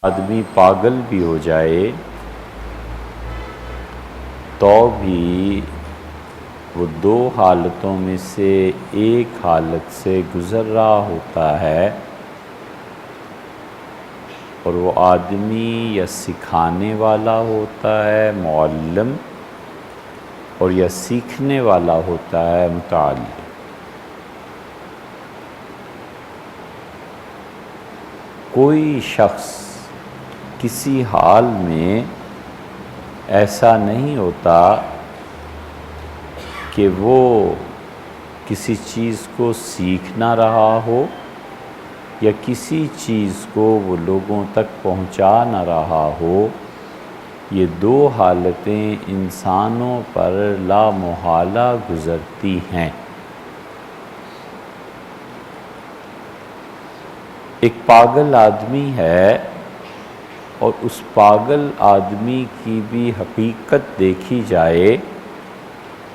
آدمی پاگل بھی ہو جائے تو بھی وہ دو حالتوں میں سے ایک حالت سے گزر رہا ہوتا ہے، اور وہ آدمی یا سکھانے والا ہوتا ہے معلم، اور یا سیکھنے والا ہوتا ہے متعلم۔ کوئی شخص کسی حال میں ایسا نہیں ہوتا کہ وہ کسی چیز کو سیکھ نہ رہا ہو یا کسی چیز کو وہ لوگوں تک پہنچا نہ رہا ہو۔ یہ دو حالتیں انسانوں پر لا محالہ گزرتی ہیں۔ ایک پاگل آدمی ہے، اور اس پاگل آدمی کی بھی حقیقت دیکھی جائے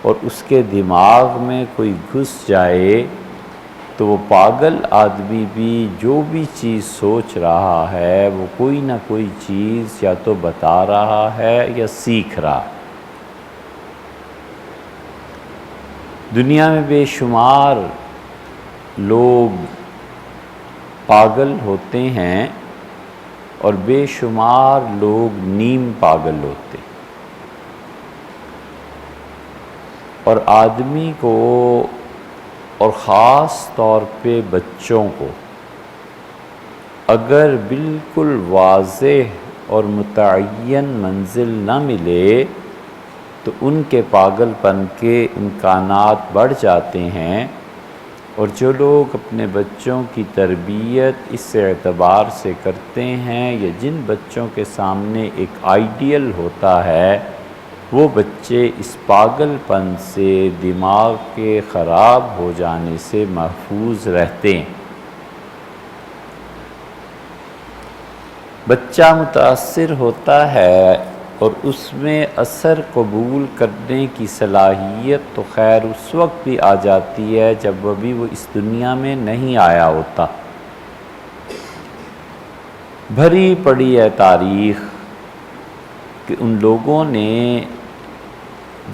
اور اس کے دماغ میں کوئی گھس جائے تو وہ پاگل آدمی بھی جو بھی چیز سوچ رہا ہے وہ کوئی نہ کوئی چیز یا تو بتا رہا ہے یا سیکھ رہا۔ دنیا میں بے شمار لوگ پاگل ہوتے ہیں اور بے شمار لوگ نیم پاگل ہوتے ہیں، اور آدمی کو اور خاص طور پہ بچوں کو اگر بالکل واضح اور متعین منزل نہ ملے تو ان کے پاگل پن کے امکانات بڑھ جاتے ہیں۔ اور جو لوگ اپنے بچوں کی تربیت اس اعتبار سے کرتے ہیں یا جن بچوں کے سامنے ایک آئیڈیل ہوتا ہے، وہ بچے اس پاگل پن سے، دماغ کے خراب ہو جانے سے محفوظ رہتے ہیں۔ بچہ متاثر ہوتا ہے اور اس میں اثر قبول کرنے کی صلاحیت تو خیر اس وقت بھی آ جاتی ہے جب ابھی وہ اس دنیا میں نہیں آیا ہوتا۔ بھری پڑی ہے تاریخ کہ ان لوگوں نے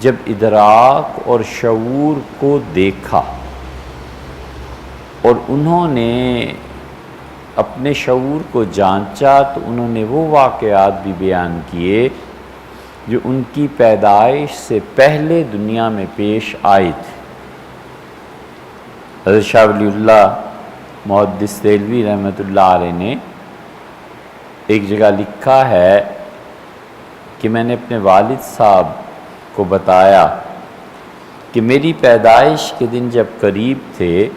جب ادراک اور شعور کو دیکھا اور انہوں نے اپنے شعور کو جانچا تو انہوں نے وہ واقعات بھی بیان کیے جو ان کی پیدائش سے پہلے دنیا میں پیش آئے تھے۔ حضرت شاہ ولی اللہ محدث دہلوی رحمۃ اللہ علیہ نے ایک جگہ لکھا ہے کہ میں نے اپنے والد صاحب کو بتایا کہ میری پیدائش کے دن جب قریب تھے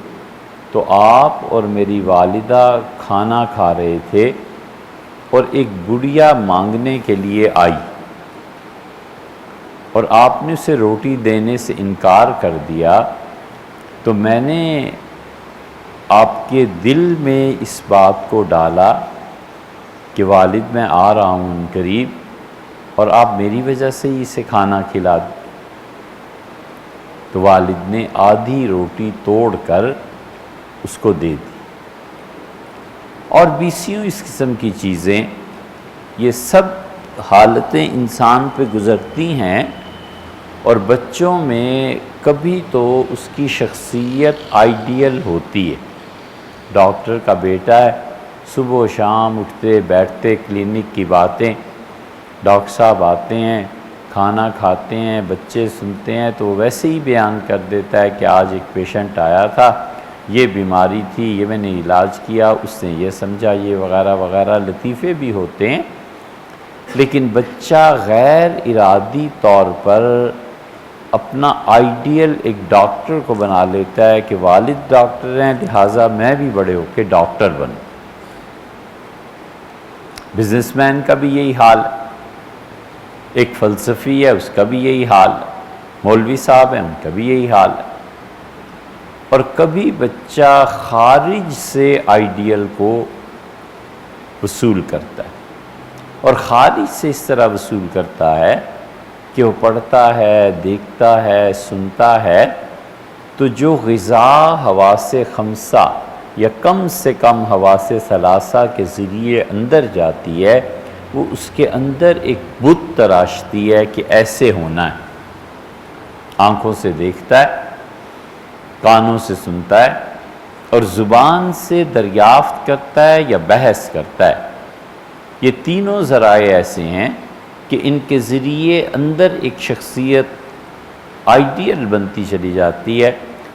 تو آپ اور میری والدہ کھانا کھا رہے تھے اور ایک بڑھیا مانگنے کے لیے آئی، اور آپ نے اسے روٹی دینے سے انکار کر دیا، تو میں نے آپ کے دل میں اس بات کو ڈالا کہ والد میں آ رہا ہوں ان قریب، اور آپ میری وجہ سے ہی اسے کھانا کھلا دیں۔ تو والد نے آدھی روٹی توڑ کر اس کو دے دی، اور بیسیوں اس قسم کی چیزیں، یہ سب حالتیں انسان پہ گزرتی ہیں، اور بچوں میں کبھی تو اس کی شخصیت آئیڈیل ہوتی ہے۔ ڈاکٹر کا بیٹا ہے، صبح و شام اٹھتے بیٹھتے کلینک کی باتیں، ڈاکٹر صاحب آتے ہیں، کھانا کھاتے ہیں، بچے سنتے ہیں تو وہ ویسے ہی بیان کر دیتا ہے کہ آج ایک پیشنٹ آیا تھا، یہ بیماری تھی، یہ میں نے علاج کیا، اس نے یہ سمجھا، یہ وغیرہ وغیرہ لطیفے بھی ہوتے ہیں۔ لیکن بچہ غیر ارادی طور پر اپنا آئیڈیل ایک ڈاکٹر کو بنا لیتا ہے کہ والد ڈاکٹر ہیں لہٰذا میں بھی بڑے ہو کے ڈاکٹر بنوں۔ بزنس مین کا بھی یہی حال ہے، ایک فلسفی ہے اس کا بھی یہی حال ہے، مولوی صاحب ہیں ان کا بھی یہی حال ہے۔ اور کبھی بچہ خارج سے آئیڈیل کو وصول کرتا ہے، اور خارج سے اس طرح وصول کرتا ہے کہ وہ پڑھتا ہے، دیکھتا ہے، سنتا ہے، تو جو غذا حواس خمسہ یا کم سے کم حواس ثلاثہ کے ذریعے اندر جاتی ہے، وہ اس کے اندر ایک بت تراشتی ہے کہ ایسے ہونا ہے۔ آنکھوں سے دیکھتا ہے، کانوں سے سنتا ہے اور زبان سے دریافت کرتا ہے یا بحث کرتا ہے۔ یہ تینوں ذرائع ایسے ہیں کہ ان کے ذریعے اندر ایک شخصیت آئیڈیل بنتی چلی جاتی ہے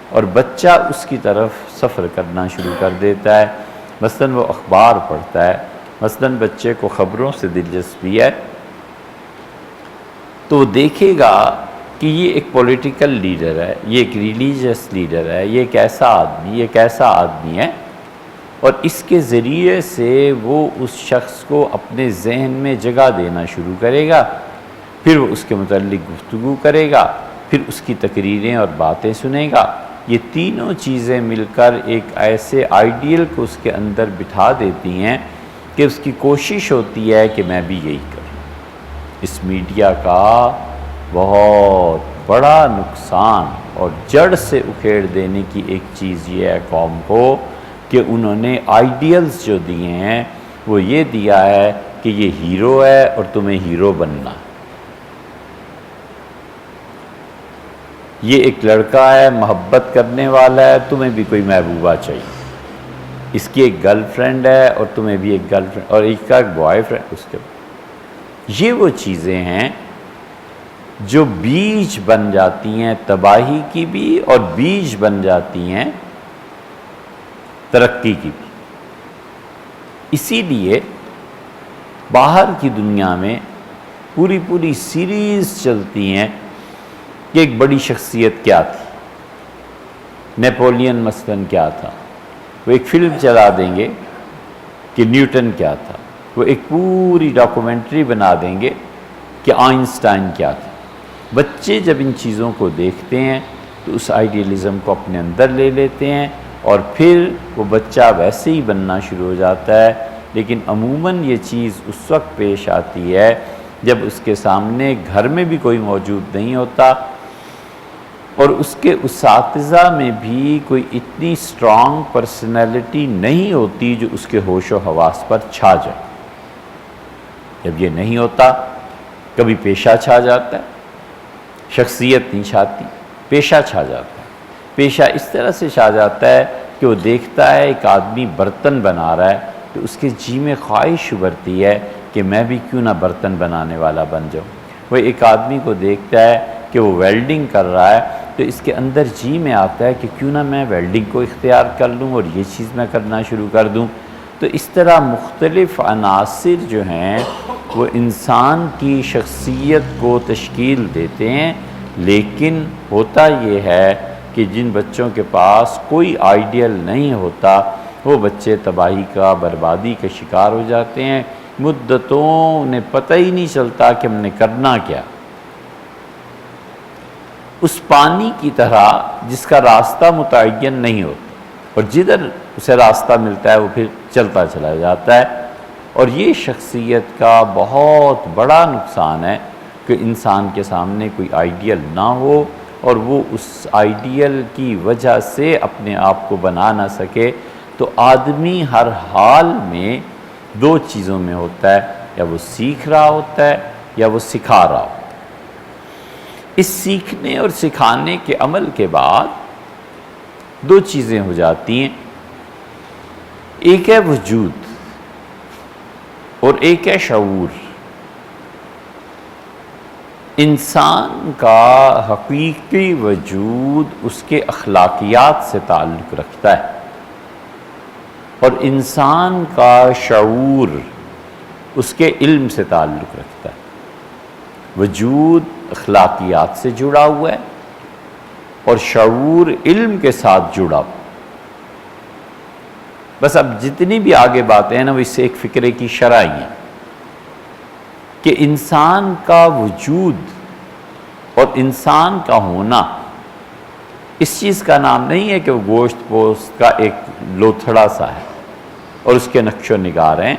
اور بچہ اس کی طرف سفر کرنا شروع کر دیتا ہے۔ مثلاً وہ اخبار پڑھتا ہے، مثلاً بچے کو خبروں سے دلچسپی ہے تو وہ دیکھے گا کہ یہ ایک پولیٹیکل لیڈر ہے، یہ ایک ریلیجیس لیڈر ہے، یہ ایک ایسا آدمی، یہ ایک ایسا آدمی ہے، اور اس کے ذریعے سے وہ اس شخص کو اپنے ذہن میں جگہ دینا شروع کرے گا، پھر وہ اس کے متعلق گفتگو کرے گا، پھر اس کی تقریریں اور باتیں سنے گا۔ یہ تینوں چیزیں مل کر ایک ایسے آئیڈیل کو اس کے اندر بٹھا دیتی ہیں کہ اس کی کوشش ہوتی ہے کہ میں بھی یہی کروں۔ اس میڈیا کا بہت بڑا نقصان اور جڑ سے اکھیڑ دینے کی ایک چیز یہ ہے قوم کو کہ انہوں نے آئیڈیلز جو دیے ہیں وہ یہ دیا ہے کہ یہ ہیرو ہے اور تمہیں ہیرو بننا ہے۔ یہ ایک لڑکا ہے، محبت کرنے والا ہے، تمہیں بھی کوئی محبوبہ چاہیے۔ اس کی ایک گرل فرینڈ ہے اور تمہیں بھی ایک گرل فرینڈ، اور ایک کا ایک بوائے فرینڈ اس کے۔ یہ وہ چیزیں ہیں جو بیج بن جاتی ہیں تباہی کی بھی اور بیج بن جاتی ہیں ترقی کی بھی۔ اسی لیے باہر کی دنیا میں پوری سیریز چلتی ہیں کہ ایک بڑی شخصیت کیا تھی۔ نیپولین مثلاً کیا تھا، وہ ایک فلم چلا دیں گے کہ نیوٹن کیا تھا، وہ ایک پوری ڈاکومنٹری بنا دیں گے کہ آئنسٹائن کیا تھا۔ بچے جب ان چیزوں کو دیکھتے ہیں تو اس آئیڈیلزم کو اپنے اندر لے لیتے ہیں اور پھر وہ بچہ ویسے ہی بننا شروع ہو جاتا ہے۔ لیکن عموماً یہ چیز اس وقت پیش آتی ہے جب اس کے سامنے گھر میں بھی کوئی موجود نہیں ہوتا اور اس کے اساتذہ میں بھی کوئی اتنی اسٹرانگ پرسنالٹی نہیں ہوتی جو اس کے ہوش و حواس پر چھا جائے۔ جب یہ نہیں ہوتا، کبھی پیشہ چھا جاتا ہے، شخصیت نہیں چھاتی، پیشہ چھا جاتا ہے۔ پیشہ اس طرح سے چھا جاتا ہے کہ وہ دیکھتا ہے ایک آدمی برتن بنا رہا ہے تو اس کے جی میں خواہش ابھرتی ہے کہ میں بھی کیوں نہ برتن بنانے والا بن جاؤں۔ وہ ایک آدمی کو دیکھتا ہے کہ وہ ویلڈنگ کر رہا ہے تو اس کے اندر جی میں آتا ہے کہ کیوں نہ میں ویلڈنگ کو اختیار کر لوں اور یہ چیز میں کرنا شروع کر دوں۔ تو اس طرح مختلف عناصر جو ہیں وہ انسان کی شخصیت کو تشکیل دیتے ہیں، لیکن ہوتا یہ ہے کہ جن بچوں کے پاس کوئی آئیڈیل نہیں ہوتا وہ بچے تباہی کا، بربادی کا شکار ہو جاتے ہیں۔ مدتوں انہیں پتہ ہی نہیں چلتا کہ ہم نے کرنا کیا۔ اس پانی کی طرح جس کا راستہ متعین نہیں ہوتا اور جدھر اسے راستہ ملتا ہے وہ پھر چلتا چلا جاتا ہے۔ اور یہ شخصیت کا بہت بڑا نقصان ہے کہ انسان کے سامنے کوئی آئیڈیل نہ ہو اور وہ اس آئیڈیل کی وجہ سے اپنے آپ کو بنا نہ سکے۔ تو آدمی ہر حال میں دو چیزوں میں ہوتا ہے، یا وہ سیکھ رہا ہوتا ہے یا وہ سکھا رہا ہوتا ہے۔ اس سیکھنے اور سکھانے کے عمل کے بعد دو چیزیں ہو جاتی ہیں، ایک ہے وجود اور ایک ہے شعور۔ انسان کا حقیقی وجود اس کے اخلاقیات سے تعلق رکھتا ہے اور انسان کا شعور اس کے علم سے تعلق رکھتا ہے۔ وجود اخلاقیات سے جڑا ہوا ہے اور شعور علم کے ساتھ جڑا ہوا۔ بس اب جتنی بھی آگے باتیں ہیں نا وہ اس سے ایک فکرے کی شرح ہی ہیں کہ انسان کا وجود اور انسان کا ہونا اس چیز کا نام نہیں ہے کہ وہ گوشت پوست کا ایک لوتھڑا سا ہے اور اس کے نقش و نگار ہیں۔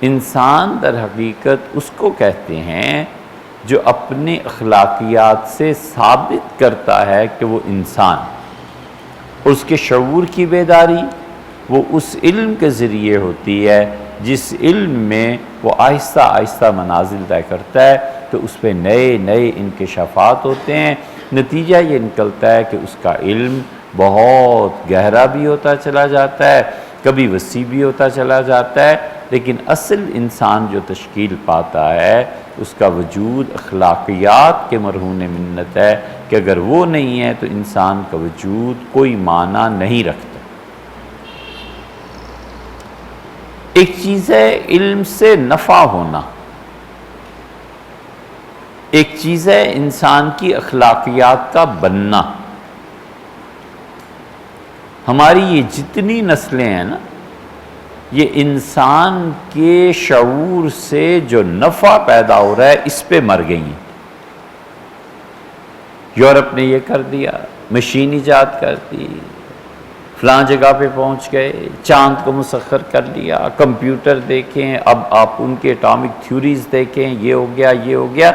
انسان در حقیقت اس کو کہتے ہیں جو اپنے اخلاقیات سے ثابت کرتا ہے کہ وہ انسان، اور اس کے شعور کی بیداری وہ اس علم کے ذریعے ہوتی ہے جس علم میں وہ آہستہ آہستہ منازل طے کرتا ہے، تو اس پہ نئے نئے انکشافات ہوتے ہیں۔ نتیجہ یہ نکلتا ہے کہ اس کا علم بہت گہرا بھی ہوتا چلا جاتا ہے، کبھی وسیع بھی ہوتا چلا جاتا ہے، لیکن اصل انسان جو تشکیل پاتا ہے اس کا وجود اخلاقیات کے مرہون منت ہے کہ اگر وہ نہیں ہے تو انسان کا وجود کوئی معنی نہیں رکھتا۔ ایک چیز ہے علم سے نفع ہونا، ایک چیز ہے انسان کی اخلاقیات کا بننا۔ ہماری یہ جتنی نسلیں ہیں نا، یہ انسان کے شعور سے جو نفع پیدا ہو رہا ہے اس پہ مر گئی ہیں۔ یورپ نے یہ کر دیا، مشین ایجاد کر دی، فلاں جگہ پہ پہنچ گئے، چاند کو مسخر کر لیا، کمپیوٹر دیکھیں، اب آپ ان کے اٹامک تھیوریز دیکھیں، یہ ہو گیا یہ ہو گیا۔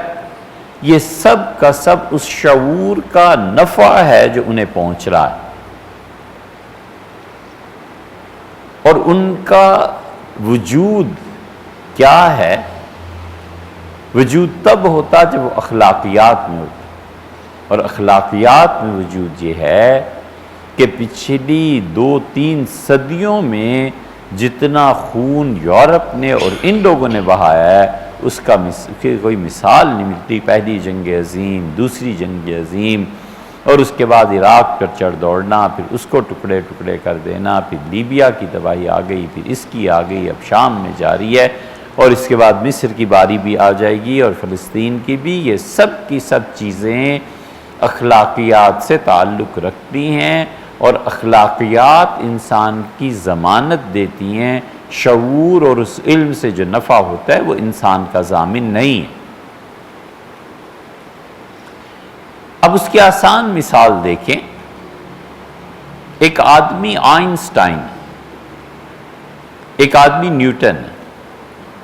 یہ سب کا سب اس شعور کا نفع ہے جو انہیں پہنچ رہا ہے، اور ان کا وجود کیا ہے؟ وجود تب ہوتا جب وہ اخلاقیات میں ہوتا، اور اخلاقیات میں وجود یہ ہے کہ پچھلی 2-3 صدیوں میں جتنا خون یورپ نے اور ان لوگوں نے بہایا ہے اس کا کوئی مثال نہیں ملتی۔ پہلی جنگ عظیم، دوسری جنگ عظیم، اور اس کے بعد عراق پر چڑھ دوڑنا، پھر اس کو ٹکڑے ٹکڑے کر دینا، پھر لیبیا کی تباہی آ گئی، پھر اس کی آ گئی، اب شام میں جاری ہے، اور اس کے بعد مصر کی باری بھی آ جائے گی اور فلسطین کی بھی۔ یہ سب کی سب چیزیں اخلاقیات سے تعلق رکھتی ہیں، اور اخلاقیات انسان کی ضمانت دیتی ہیں۔ شعور اور اس علم سے جو نفع ہوتا ہے وہ انسان کا ضامن نہیں ہے۔ اب اس کی آسان مثال دیکھیں، ایک آدمی آئنسٹائن، ایک آدمی نیوٹن،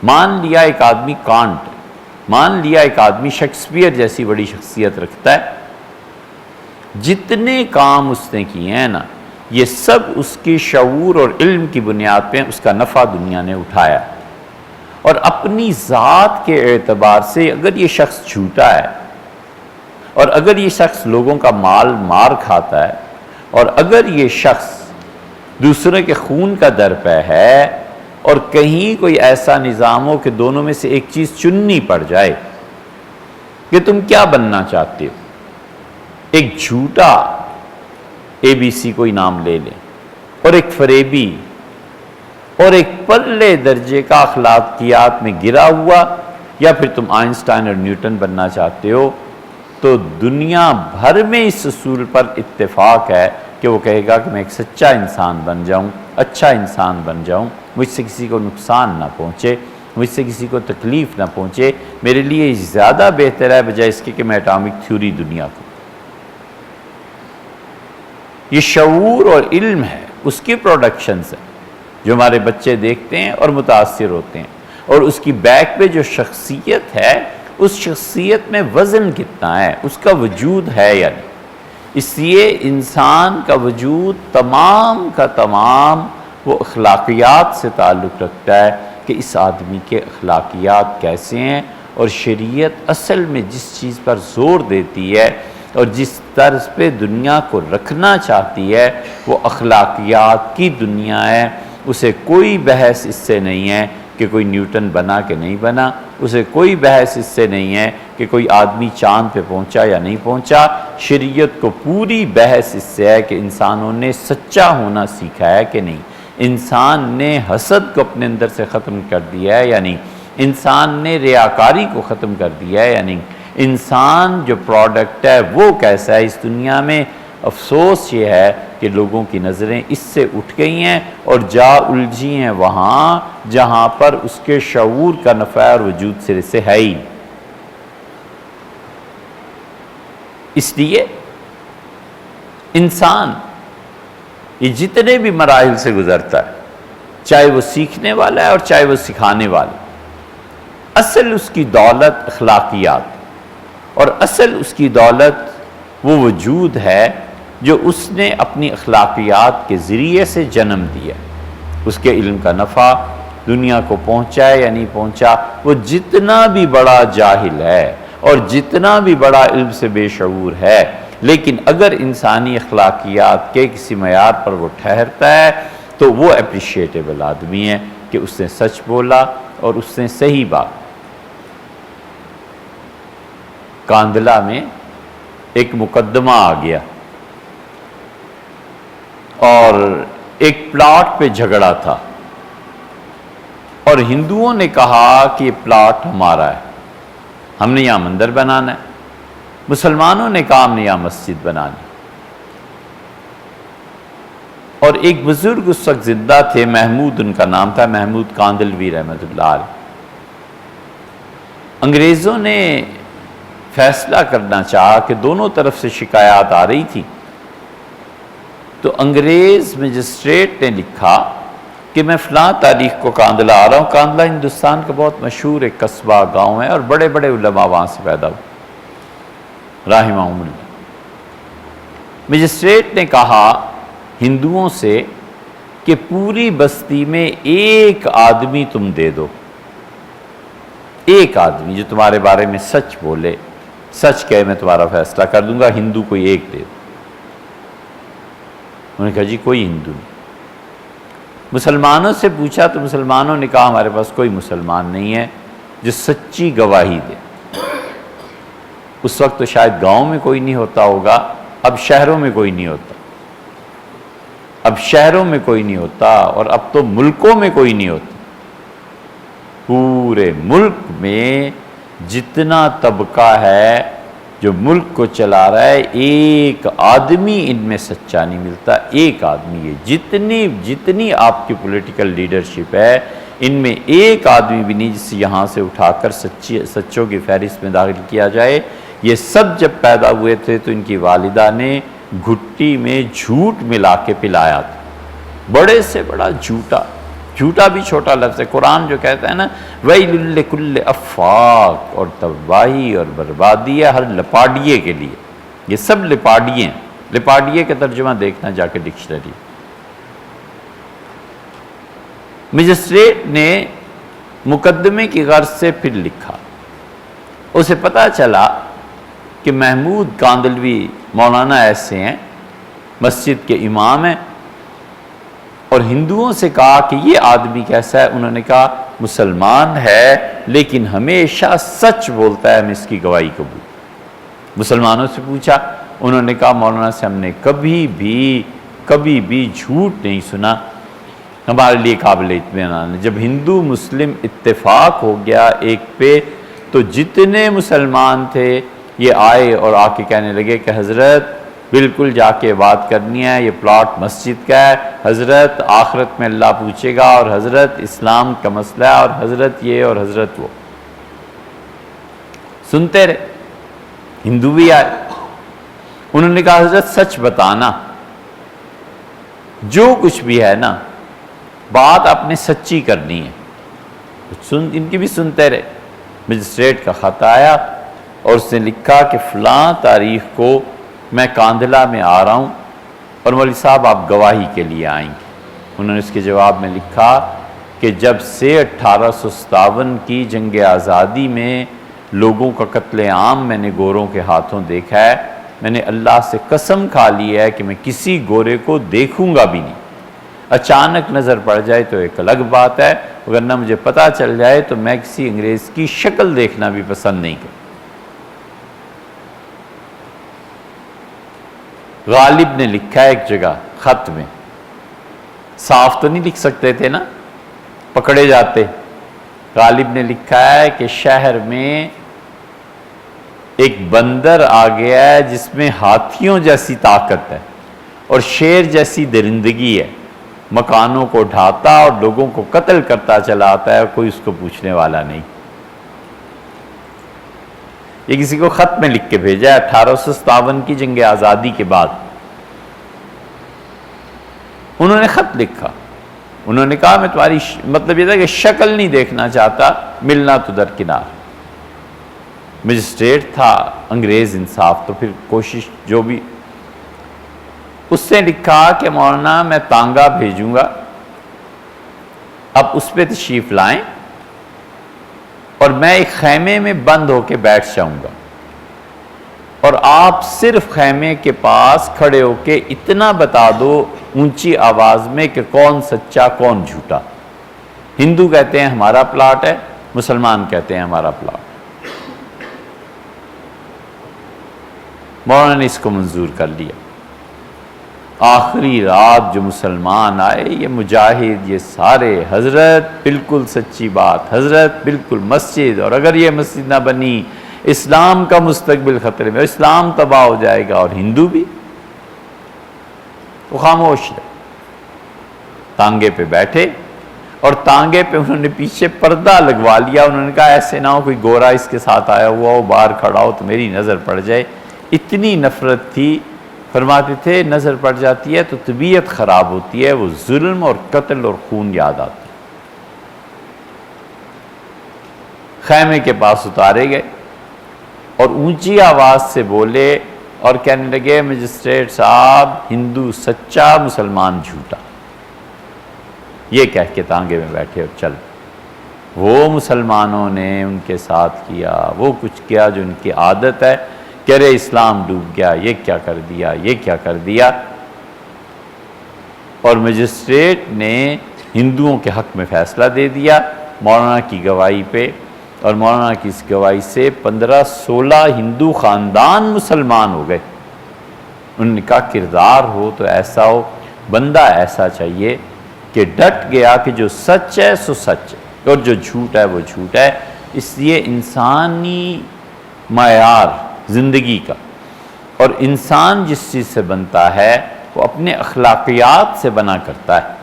مان لیا ایک آدمی کانٹ، مان لیا ایک آدمی شیکسپیئر جیسی بڑی شخصیت رکھتا ہے، جتنے کام اس نے کیے ہیں نا یہ سب اس کی شعور اور علم کی بنیاد پہ اس کا نفع دنیا نے اٹھایا، اور اپنی ذات کے اعتبار سے اگر یہ شخص جھوٹا ہے، اور اگر یہ شخص لوگوں کا مال مار کھاتا ہے، اور اگر یہ شخص دوسرے کے خون کا درپے ہے، اور کہیں کوئی ایسا نظام ہو کہ دونوں میں سے ایک چیز چننی پڑ جائے کہ تم کیا بننا چاہتے ہو، ایک جھوٹا ABC کوئی نام لے لیں، اور ایک فریبی، اور ایک پرلے درجے کا اخلاقیات میں گرا ہوا، یا پھر تم آئنسٹائن اور نیوٹن بننا چاہتے ہو، تو دنیا بھر میں اس اصول پر اتفاق ہے کہ وہ کہے گا کہ میں ایک سچا انسان بن جاؤں، اچھا انسان بن جاؤں، مجھ سے کسی کو نقصان نہ پہنچے، مجھ سے کسی کو تکلیف نہ پہنچے، میرے لیے زیادہ بہتر ہے بجائے اس کے کہ میں اٹامک تھیوری دنیا کو۔ یہ شعور اور علم ہے، اس کی پروڈکشنز ہیں جو ہمارے بچے دیکھتے ہیں اور متاثر ہوتے ہیں، اور اس کی بیک پہ جو شخصیت ہے اس شخصیت میں وزن کتنا ہے، اس کا وجود ہے یا نہیں۔ اس لیے انسان کا وجود تمام کا تمام وہ اخلاقیات سے تعلق رکھتا ہے کہ اس آدمی کے اخلاقیات کیسے ہیں، اور شریعت اصل میں جس چیز پر زور دیتی ہے اور جس طرز پہ دنیا کو رکھنا چاہتی ہے وہ اخلاقیات کی دنیا ہے۔ اسے کوئی بحث اس سے نہیں ہے کہ کوئی نیوٹن بنا کہ نہیں بنا، اسے کوئی بحث اس سے نہیں ہے کہ کوئی آدمی چاند پہ پہنچا یا نہیں پہنچا۔ شریعت کو پوری بحث اس سے ہے کہ انسانوں نے سچا ہونا سیکھا ہے کہ نہیں، انسان نے حسد کو اپنے اندر سے ختم کر دیا ہے یا نہیں، انسان نے ریاکاری کو ختم کر دیا ہے یا نہیں، انسان جو پروڈکٹ ہے وہ کیسا ہے اس دنیا میں۔ افسوس یہ ہے کہ لوگوں کی نظریں اس سے اٹھ گئی ہیں اور جا الجھی ہیں وہاں جہاں پر اس کے شعور کا نفع اور وجود سرے سے ہے ہی۔ اس لیے انسان یہ جتنے بھی مراحل سے گزرتا ہے، چاہے وہ سیکھنے والا ہے اور چاہے وہ سکھانے والا، اصل اس کی دولت اخلاقیات، اور اصل اس کی دولت وہ وجود ہے جو اس نے اپنی اخلاقیات کے ذریعے سے جنم دیا۔ اس کے علم کا نفع دنیا کو پہنچا ہے یا نہیں پہنچا، وہ جتنا بھی بڑا جاہل ہے اور جتنا بھی بڑا علم سے بے شعور ہے، لیکن اگر انسانی اخلاقیات کے کسی معیار پر وہ ٹھہرتا ہے تو وہ اپریشیٹیبل آدمی ہے کہ اس نے سچ بولا اور اس نے صحیح بات۔ کاندھلہ میں ایک مقدمہ آ گیا اور ایک پلاٹ پہ جھگڑا تھا، اور ہندوؤں نے کہا کہ یہ پلاٹ ہمارا ہے، ہم نے یہاں مندر بنانا ہے۔ مسلمانوں نے کہا ہم نے یہاں مسجد بنانی۔ اور ایک بزرگ اس وقت زندہ تھے، محمود ان کا نام تھا، محمود کاندھلوی رحمۃ اللہ علیہ۔ انگریزوں نے فیصلہ کرنا چاہا کہ دونوں طرف سے شکایات آ رہی تھی، تو انگریز مجسٹریٹ نے لکھا کہ میں فلاں تاریخ کو کاندھلہ آ رہا ہوں۔ کاندھلہ ہندوستان کا بہت مشہور ایک قصبہ گاؤں ہے، اور بڑے بڑے علماء وہاں سے پیدا ہوئے رحمہم اللہ۔ مجسٹریٹ نے کہا ہندوؤں سے کہ پوری بستی میں ایک آدمی تم دے دو، ایک آدمی جو تمہارے بارے میں سچ بولے، سچ کہے، میں تمہارا فیصلہ کر دوں گا، ہندو کوئی ایک دے دو۔ انہوں نے کہا جی کوئی ہندو نہیں۔ مسلمانوں سے پوچھا تو مسلمانوں نے کہا ہمارے پاس کوئی مسلمان نہیں ہے جو سچی گواہی دے۔ اس وقت تو شاید گاؤں میں کوئی نہیں ہوتا ہوگا، اب شہروں میں کوئی نہیں ہوتا، اب شہروں میں کوئی نہیں ہوتا، اور اب تو ملکوں میں کوئی نہیں ہوتا۔ پورے ملک میں جتنا طبقہ ہے جو ملک کو چلا رہا ہے، ایک آدمی ان میں سچا نہیں ملتا، ایک آدمی ہے۔ جتنی آپ کی پولیٹیکل لیڈرشپ ہے، ان میں ایک آدمی بھی نہیں جسے یہاں سے اٹھا کر سچوں کی فہرست میں داخل کیا جائے۔ یہ سب جب پیدا ہوئے تھے تو ان کی والدہ نے گھٹی میں جھوٹ ملا کے پلایا تھا، بڑے سے بڑا جھوٹا۔ جھوٹا بھی چھوٹا لفظ ہے، قرآن جو کہتا ہے نا وَيْلٌ لِّكُلِّ أَفَّاكٍ، اور تباہی اور بربادی ہے ہر لپاڈیے کے لیے۔ یہ سب لپاڈیے ہیں، لپاڈیے کا ترجمہ دیکھنا جا کے ڈکشنری۔ مجسٹریٹ نے مقدمے کی غرض سے پھر لکھا، اسے پتہ چلا کہ محمود کاندھلوی مولانا ایسے ہیں، مسجد کے امام ہیں، اور ہندوؤں سے کہا کہ یہ آدمی کیسا ہے؟ انہوں نے کہا مسلمان ہے لیکن ہمیشہ سچ بولتا ہے، ہم اس کی گواہی قبول۔ مسلمانوں سے پوچھا، انہوں نے کہا مولانا سے ہم نے کبھی بھی جھوٹ نہیں سنا، ہمارے لیے قابل اطمینان ہے۔ جب ہندو مسلم اتفاق ہو گیا ایک پہ، تو جتنے مسلمان تھے یہ آئے اور آ کے کہنے لگے کہ حضرت بالکل جا کے بات کرنی ہے، یہ پلاٹ مسجد کا ہے، حضرت آخرت میں اللہ پوچھے گا، اور حضرت اسلام کا مسئلہ ہے، اور حضرت یہ اور حضرت وہ۔ سنتے رہے، ہندو بھی آئے، انہوں نے کہا حضرت سچ بتانا، جو کچھ بھی ہے نا بات آپ نے سچی کرنی ہے۔ ان کی بھی سنتے رہے۔ مجسٹریٹ کا خط آیا اور اس نے لکھا کہ فلاں تاریخ کو میں کاندھلہ میں آ رہا ہوں، اور مولوی صاحب آپ گواہی کے لیے آئیں گے۔ انہوں نے اس کے جواب میں لکھا کہ جب سے 1857 کی جنگ آزادی میں لوگوں کا قتل عام میں نے گوروں کے ہاتھوں دیکھا ہے، میں نے اللہ سے قسم کھا لی ہے کہ میں کسی گورے کو دیکھوں گا بھی نہیں۔ اچانک نظر پڑ جائے تو ایک الگ بات ہے، ورنہ مجھے پتہ چل جائے تو میں کسی انگریز کی شکل دیکھنا بھی پسند نہیں کرتا۔ غالب نے لکھا ہے ایک جگہ خط میں، صاف تو نہیں لکھ سکتے تھے نا، پکڑے جاتے۔ غالب نے لکھا ہے کہ شہر میں ایک بندر آ گیا ہے جس میں ہاتھیوں جیسی طاقت ہے اور شیر جیسی درندگی ہے، مکانوں کو ڈھاتا اور لوگوں کو قتل کرتا چلا آتا ہے، اور کوئی اس کو پوچھنے والا نہیں۔ یہ کسی کو خط میں لکھ کے بھیجا ہے 1857 کی جنگ آزادی کے بعد۔ انہوں نے خط لکھا، انہوں نے کہا میں تمہاری مطلب یہ تھا کہ شکل نہیں دیکھنا چاہتا، ملنا تو درکنار۔ مجسٹریٹ تھا، انگریز انصاف، تو پھر کوشش جو بھی۔ اس نے لکھا کہ مولانا میں تانگا بھیجوں گا اب اس پہ تشریف لائیں اور میں ایک خیمے میں بند ہو کے بیٹھ جاؤں گا، اور آپ صرف خیمے کے پاس کھڑے ہو کے اتنا بتا دو اونچی آواز میں کہ کون سچا کون جھوٹا۔ ہندو کہتے ہیں ہمارا پلاٹ ہے، مسلمان کہتے ہیں ہمارا پلاٹ۔ مولانا نے اس کو منظور کر لیا۔ آخری رات جو مسلمان آئے، یہ مجاہد، یہ سارے، حضرت بالکل سچی بات، حضرت بالکل مسجد، اور اگر یہ مسجد نہ بنی اسلام کا مستقبل خطرے میں، اسلام تباہ ہو جائے گا، اور ہندو بھی۔ وہ خاموش رہے، تانگے پہ بیٹھے، اور تانگے پہ انہوں نے پیچھے پردہ لگوا لیا۔ انہوں نے کہا ایسے نہ ہو کوئی گورا اس کے ساتھ آیا ہوا ہو، باہر کھڑا ہو تو میری نظر پڑ جائے۔ اتنی نفرت تھی، فرماتے تھے نظر پڑ جاتی ہے تو طبیعت خراب ہوتی ہے، وہ ظلم اور قتل اور خون یاد آتی ہے۔ خیمے کے پاس اتارے گئے اور اونچی آواز سے بولے اور کہنے لگے مجسٹریٹ صاحب، ہندو سچا، مسلمان جھوٹا۔ یہ کہہ کے تانگے میں بیٹھے اور چل۔ وہ مسلمانوں نے ان کے ساتھ کیا وہ کچھ کیا جو ان کی عادت ہے کہ ارے اسلام ڈوب گیا، یہ کیا کر دیا، یہ کیا کر دیا۔ اور مجسٹریٹ نے ہندوؤں کے حق میں فیصلہ دے دیا مولانا کی گواہی پہ، اور مولانا کی اس گواہی سے 15-16 ہندو خاندان مسلمان ہو گئے۔ انہوں نے کہا کردار ہو تو ایسا ہو، بندہ ایسا چاہیے کہ ڈٹ گیا کہ جو سچ ہے سو سچ ہے اور جو جھوٹ ہے وہ جھوٹ ہے۔ اس لیے انسانی معیار زندگی کا، اور انسان جس چیز سے بنتا ہے وہ اپنے اخلاقیات سے بنا کرتا ہے،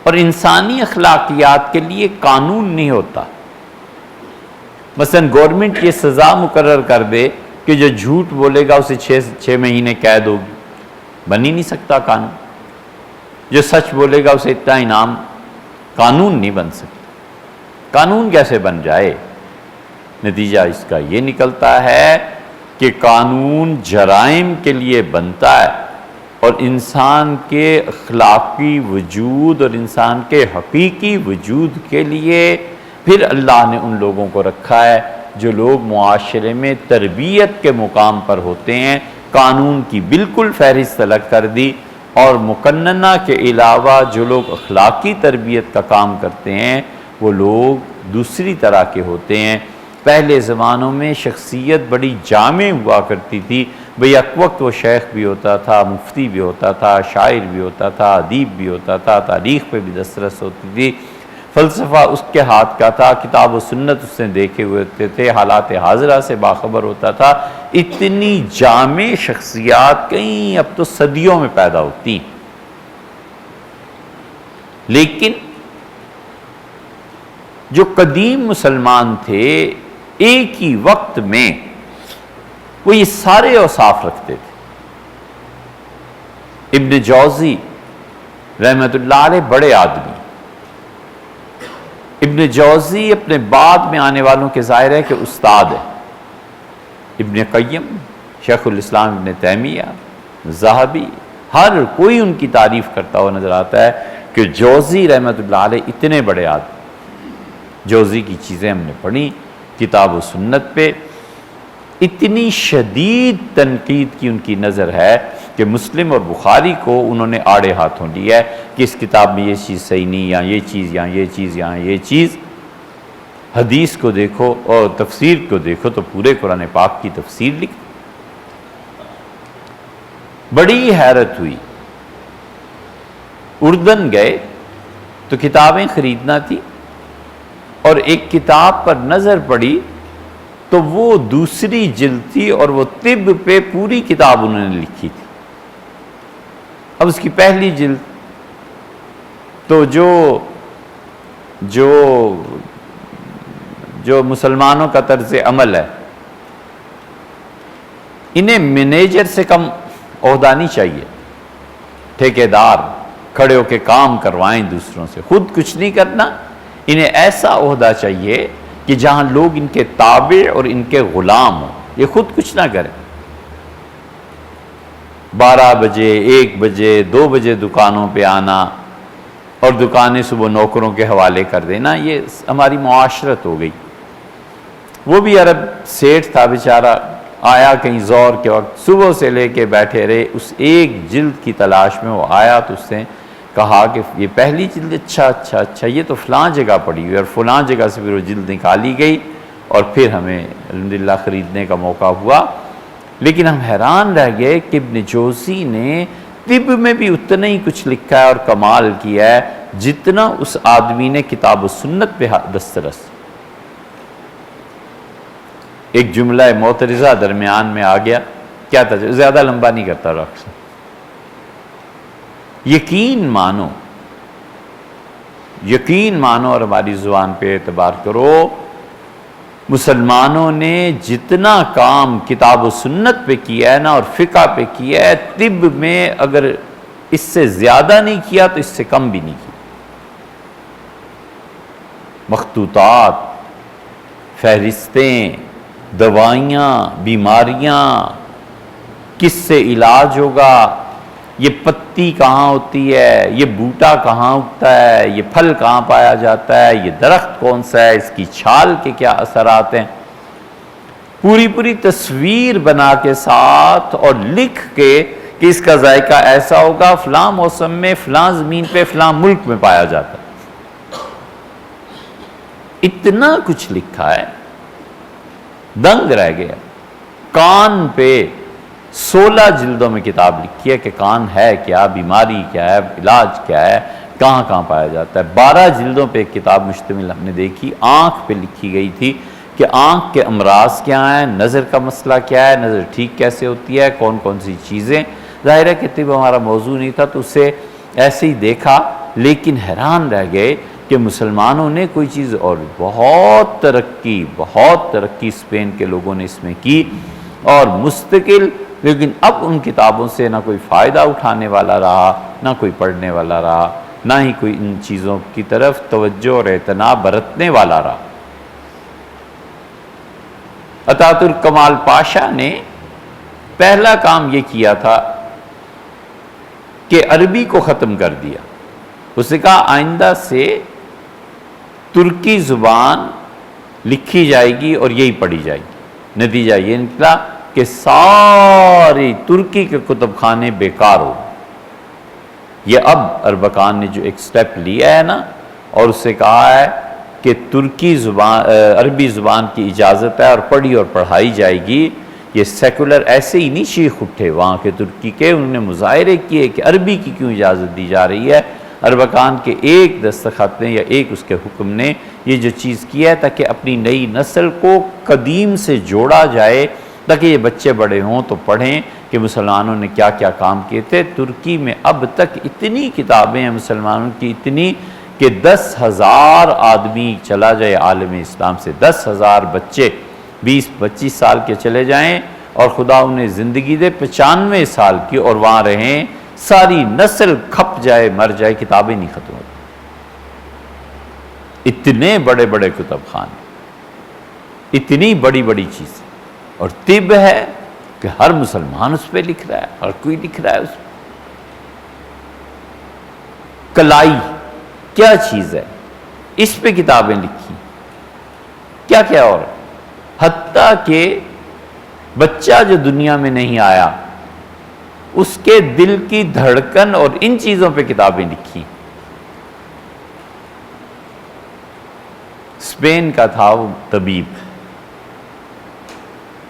اور انسانی اخلاقیات کے لیے قانون نہیں ہوتا۔ مثلا گورنمنٹ یہ سزا مقرر کر دے کہ جو جھوٹ بولے گا اسے 6 مہینے قید ہوگی، بن ہی نہیں سکتا قانون۔ جو سچ بولے گا اسے اتنا انعام، قانون نہیں بن سکتا۔ قانون کیسے بن جائے؟ نتیجہ اس کا یہ نکلتا ہے کہ قانون جرائم کے لیے بنتا ہے، اور انسان کے اخلاقی وجود اور انسان کے حقیقی وجود کے لیے پھر اللہ نے ان لوگوں کو رکھا ہے جو لوگ معاشرے میں تربیت کے مقام پر ہوتے ہیں۔ قانون کی بالکل فہرست الگ کر دی، اور مقننہ کے علاوہ جو لوگ اخلاقی تربیت کا کام کرتے ہیں وہ لوگ دوسری طرح کے ہوتے ہیں۔ پہلے زمانوں میں شخصیت بڑی جامع ہوا کرتی تھی، بھئی ایک وقت وہ شیخ بھی ہوتا تھا، مفتی بھی ہوتا تھا، شاعر بھی ہوتا تھا، ادیب بھی ہوتا تھا، تاریخ پہ بھی دسترس ہوتی تھی، فلسفہ اس کے ہاتھ کا تھا، کتاب و سنت اس نے دیکھے ہوئے ہوتے تھے، حالات حاضرہ سے باخبر ہوتا تھا۔ اتنی جامع شخصیات کہیں اب تو صدیوں میں پیدا ہوتی ہیں، لیکن جو قدیم مسلمان تھے ایک ہی وقت میں وہ یہ سارے اوصاف رکھتے تھے۔ ابن جوزی رحمت اللہ علیہ بڑے آدمی، ابن جوزی اپنے بعد میں آنے والوں کے ظاہر ہے کہ استاد ہے۔ ابن قیم، شیخ الاسلام ابن تیمیہ، ذہبی، ہر کوئی ان کی تعریف کرتا ہوا نظر آتا ہے کہ جوزی رحمت اللہ علیہ اتنے بڑے آدمی۔ جوزی کی چیزیں ہم نے پڑھی کتاب و سنت پہ، اتنی شدید تنقید کی ان کی نظر ہے کہ مسلم اور بخاری کو انہوں نے آڑے ہاتھوں لیا ہے کہ اس کتاب میں یہ چیز صحیح نہیں، یا یہ چیز، یا یہ چیز، یہاں یہ چیز۔ حدیث کو دیکھو اور تفسیر کو دیکھو تو پورے قرآن پاک کی تفسیر لکھ۔ بڑی حیرت ہوئی، اردن گئے تو کتابیں خریدنا تھی، اور ایک کتاب پر نظر پڑی تو وہ دوسری جلد تھی، اور وہ طب پہ پوری کتاب انہوں نے لکھی تھی۔ اب اس کی پہلی جلد تو جو مسلمانوں کا طرز عمل ہے، انہیں مینیجر سے کم عہدہ نہیں چاہیے، ٹھیکیدار کھڑے ہو کے کام کروائیں دوسروں سے، خود کچھ نہیں کرنا۔ انہیں ایسا عہدہ چاہیے کہ جہاں لوگ ان کے تابع اور ان کے غلام ہوں، یہ خود کچھ نہ کریں۔ 12 بجے، 1 بجے، 2 بجے دکانوں پہ آنا، اور دکانیں صبح نوکروں کے حوالے کر دینا، یہ ہماری معاشرت ہو گئی۔ وہ بھی عرب سیٹھ تھا بیچارہ، آیا کہیں زور کے وقت، صبح سے لے کے بیٹھے رہے، اس ایک جلد کی تلاش میں وہ آیا تو اس نے کہا کہ یہ پہلی جلد، اچھا یہ تو فلاں جگہ پڑی ہوئی، اور فلاں جگہ سے پھر وہ جلد نکالی گئی اور پھر ہمیں الحمدللہ خریدنے کا موقع ہوا۔ لیکن ہم حیران رہ گئے کہ ابن جوزی نے طب میں بھی اتنا ہی کچھ لکھا ہے اور کمال کیا ہے جتنا اس آدمی نے کتاب و سنت پہ دسترس۔ ایک جملہ معترضہ درمیان میں آ گیا، کیا تھا؟ زیادہ لمبا نہیں کرتا ڈاکٹر صاحب۔ یقین مانو اور ہماری زبان پہ اعتبار کرو، مسلمانوں نے جتنا کام کتاب و سنت پہ کیا ہے نا اور فقہ پہ کیا ہے، طب میں اگر اس سے زیادہ نہیں کیا تو اس سے کم بھی نہیں کیا۔ مخطوطات، فہرستیں، دوائیاں، بیماریاں، کس سے علاج ہوگا، یہ پتی کہاں ہوتی ہے، یہ بوٹا کہاں اگتا ہے، یہ پھل کہاں پایا جاتا ہے، یہ درخت کون سا ہے، اس کی چھال کے کیا اثرات ہیں، پوری تصویر بنا کے ساتھ اور لکھ کے کہ اس کا ذائقہ ایسا ہوگا، فلاں موسم میں فلاں زمین پہ فلاں ملک میں پایا جاتا ہے۔ اتنا کچھ لکھا ہے، دنگ رہ گیا۔ کان پہ 16 جلدوں میں کتاب لکھی ہے کہ کان ہے کیا، بیماری کیا ہے، علاج کیا ہے، کہاں کہاں پایا جاتا ہے۔ 12 جلدوں پہ ایک کتاب مشتمل ہم نے دیکھی، آنکھ پہ لکھی گئی تھی کہ آنکھ کے امراض کیا ہیں، نظر کا مسئلہ کیا ہے، نظر ٹھیک کیسے ہوتی ہے، کون کون سی چیزیں۔ ظاہر ہے کہ طب ہمارا موضوع نہیں تھا تو اسے ایسے ہی دیکھا، لیکن حیران رہ گئے کہ مسلمانوں نے کوئی چیز اور بہت ترقی اسپین کے لوگوں نے اس میں کی اور مستقل، لیکن اب ان کتابوں سے نہ کوئی فائدہ اٹھانے والا رہا، نہ کوئی پڑھنے والا رہا، نہ ہی کوئی ان چیزوں کی طرف توجہ اور اعتناء برتنے والا رہا۔ اتاترک کمال پاشا نے پہلا کام یہ کیا تھا کہ عربی کو ختم کر دیا۔ اس نے کہا آئندہ سے ترکی زبان لکھی جائے گی اور یہی پڑھی جائے گی۔ نتیجہ یہ نکلا کہ ساری ترکی کے کتب خانے بیکار ہو۔ یہ اب اربکان نے جو ایک سٹیپ لیا ہے نا اور اس سے کہا ہے کہ عربی زبان کی اجازت ہے اور پڑھی اور پڑھائی جائے گی، یہ سیکولر ایسے ہی نہیں شیخ اٹھے وہاں کے ترکی کے، انہوں نے مظاہرے کیے کہ عربی کی کیوں اجازت دی جا رہی ہے۔ اربکان کے ایک دستخط نے یا ایک اس کے حکم نے یہ جو چیز کیا ہے تاکہ اپنی نئی نسل کو قدیم سے جوڑا جائے، تاکہ یہ بچے بڑے ہوں تو پڑھیں کہ مسلمانوں نے کیا کیا کام کیے تھے۔ ترکی میں اب تک اتنی کتابیں ہیں مسلمانوں کی، اتنی کہ 10,000 آدمی چلا جائے عالم اسلام سے، 10,000 بچے 20-25 سال کے چلے جائیں اور خدا انہیں زندگی دے 95 سال کی اور وہاں رہیں، ساری نسل کھپ جائے، مر جائے، کتابیں نہیں ختم ہوتی۔ اتنے بڑے بڑے کتب خانے، اتنی بڑی بڑی چیزیں، اور طب ہے کہ ہر مسلمان اس پہ لکھ رہا ہے، ہر کوئی لکھ رہا ہے اس پہ۔ کلائی کیا چیز ہے، اس پہ کتابیں لکھی، کیا کیا، اور حتیٰ کہ بچہ جو دنیا میں نہیں آیا اس کے دل کی دھڑکن اور ان چیزوں پہ کتابیں لکھی۔ اسپین کا تھا وہ طبیب،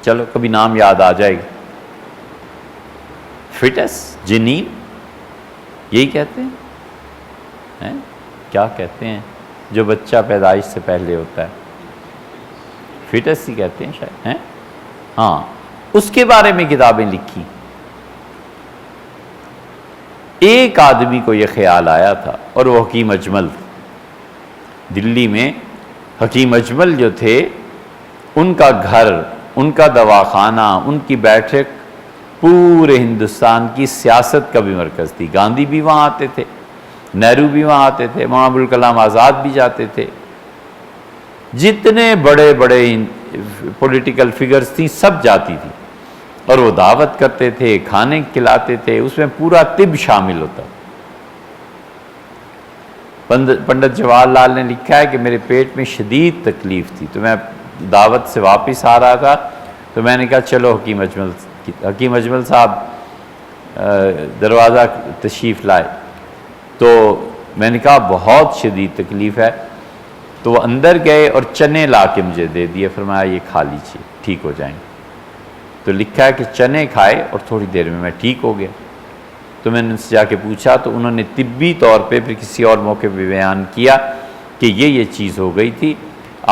چلو کبھی نام یاد آ جائے گا، فٹس جنین یہی کہتے ہیں، کیا کہتے ہیں جو بچہ پیدائش سے پہلے ہوتا ہے، فٹس ہی کہتے ہیں شاید، ہاں، اس کے بارے میں کتابیں لکھی۔ ایک آدمی کو یہ خیال آیا تھا اور وہ حکیم اجمل تھا۔ دلی میں حکیم اجمل جو تھے، ان کا گھر، ان کا دواخانہ، ان کی بیٹھک پورے ہندوستان کی سیاست کا بھی مرکز تھی۔ گاندھی بھی وہاں آتے تھے، نہرو بھی وہاں آتے تھے، مولانا ابوالکلام آزاد بھی جاتے تھے، جتنے بڑے بڑے پولیٹیکل فگرز تھیں سب جاتی تھی، اور وہ دعوت کرتے تھے، کھانے کھلاتے تھے، اس میں پورا طب شامل ہوتا۔ پنڈت جواہر لال نے لکھا ہے کہ میرے پیٹ میں شدید تکلیف تھی، تو میں دعوت سے واپس آ رہا تھا، تو میں نے کہا چلو حکیم اجمل صاحب دروازہ تشریف لائے، تو میں نے کہا بہت شدید تکلیف ہے، تو وہ اندر گئے اور چنے لا کے مجھے دے دیے، فرمایا یہ کھا لیجیے ٹھیک ہو جائیں گے۔ تو لکھا ہے کہ چنے کھائے اور تھوڑی دیر میں ٹھیک ہو گیا۔ تو میں نے ان سے جا کے پوچھا تو انہوں نے طبی طور پہ پھر کسی اور موقع پہ بیان کیا کہ یہ چیز ہو گئی تھی،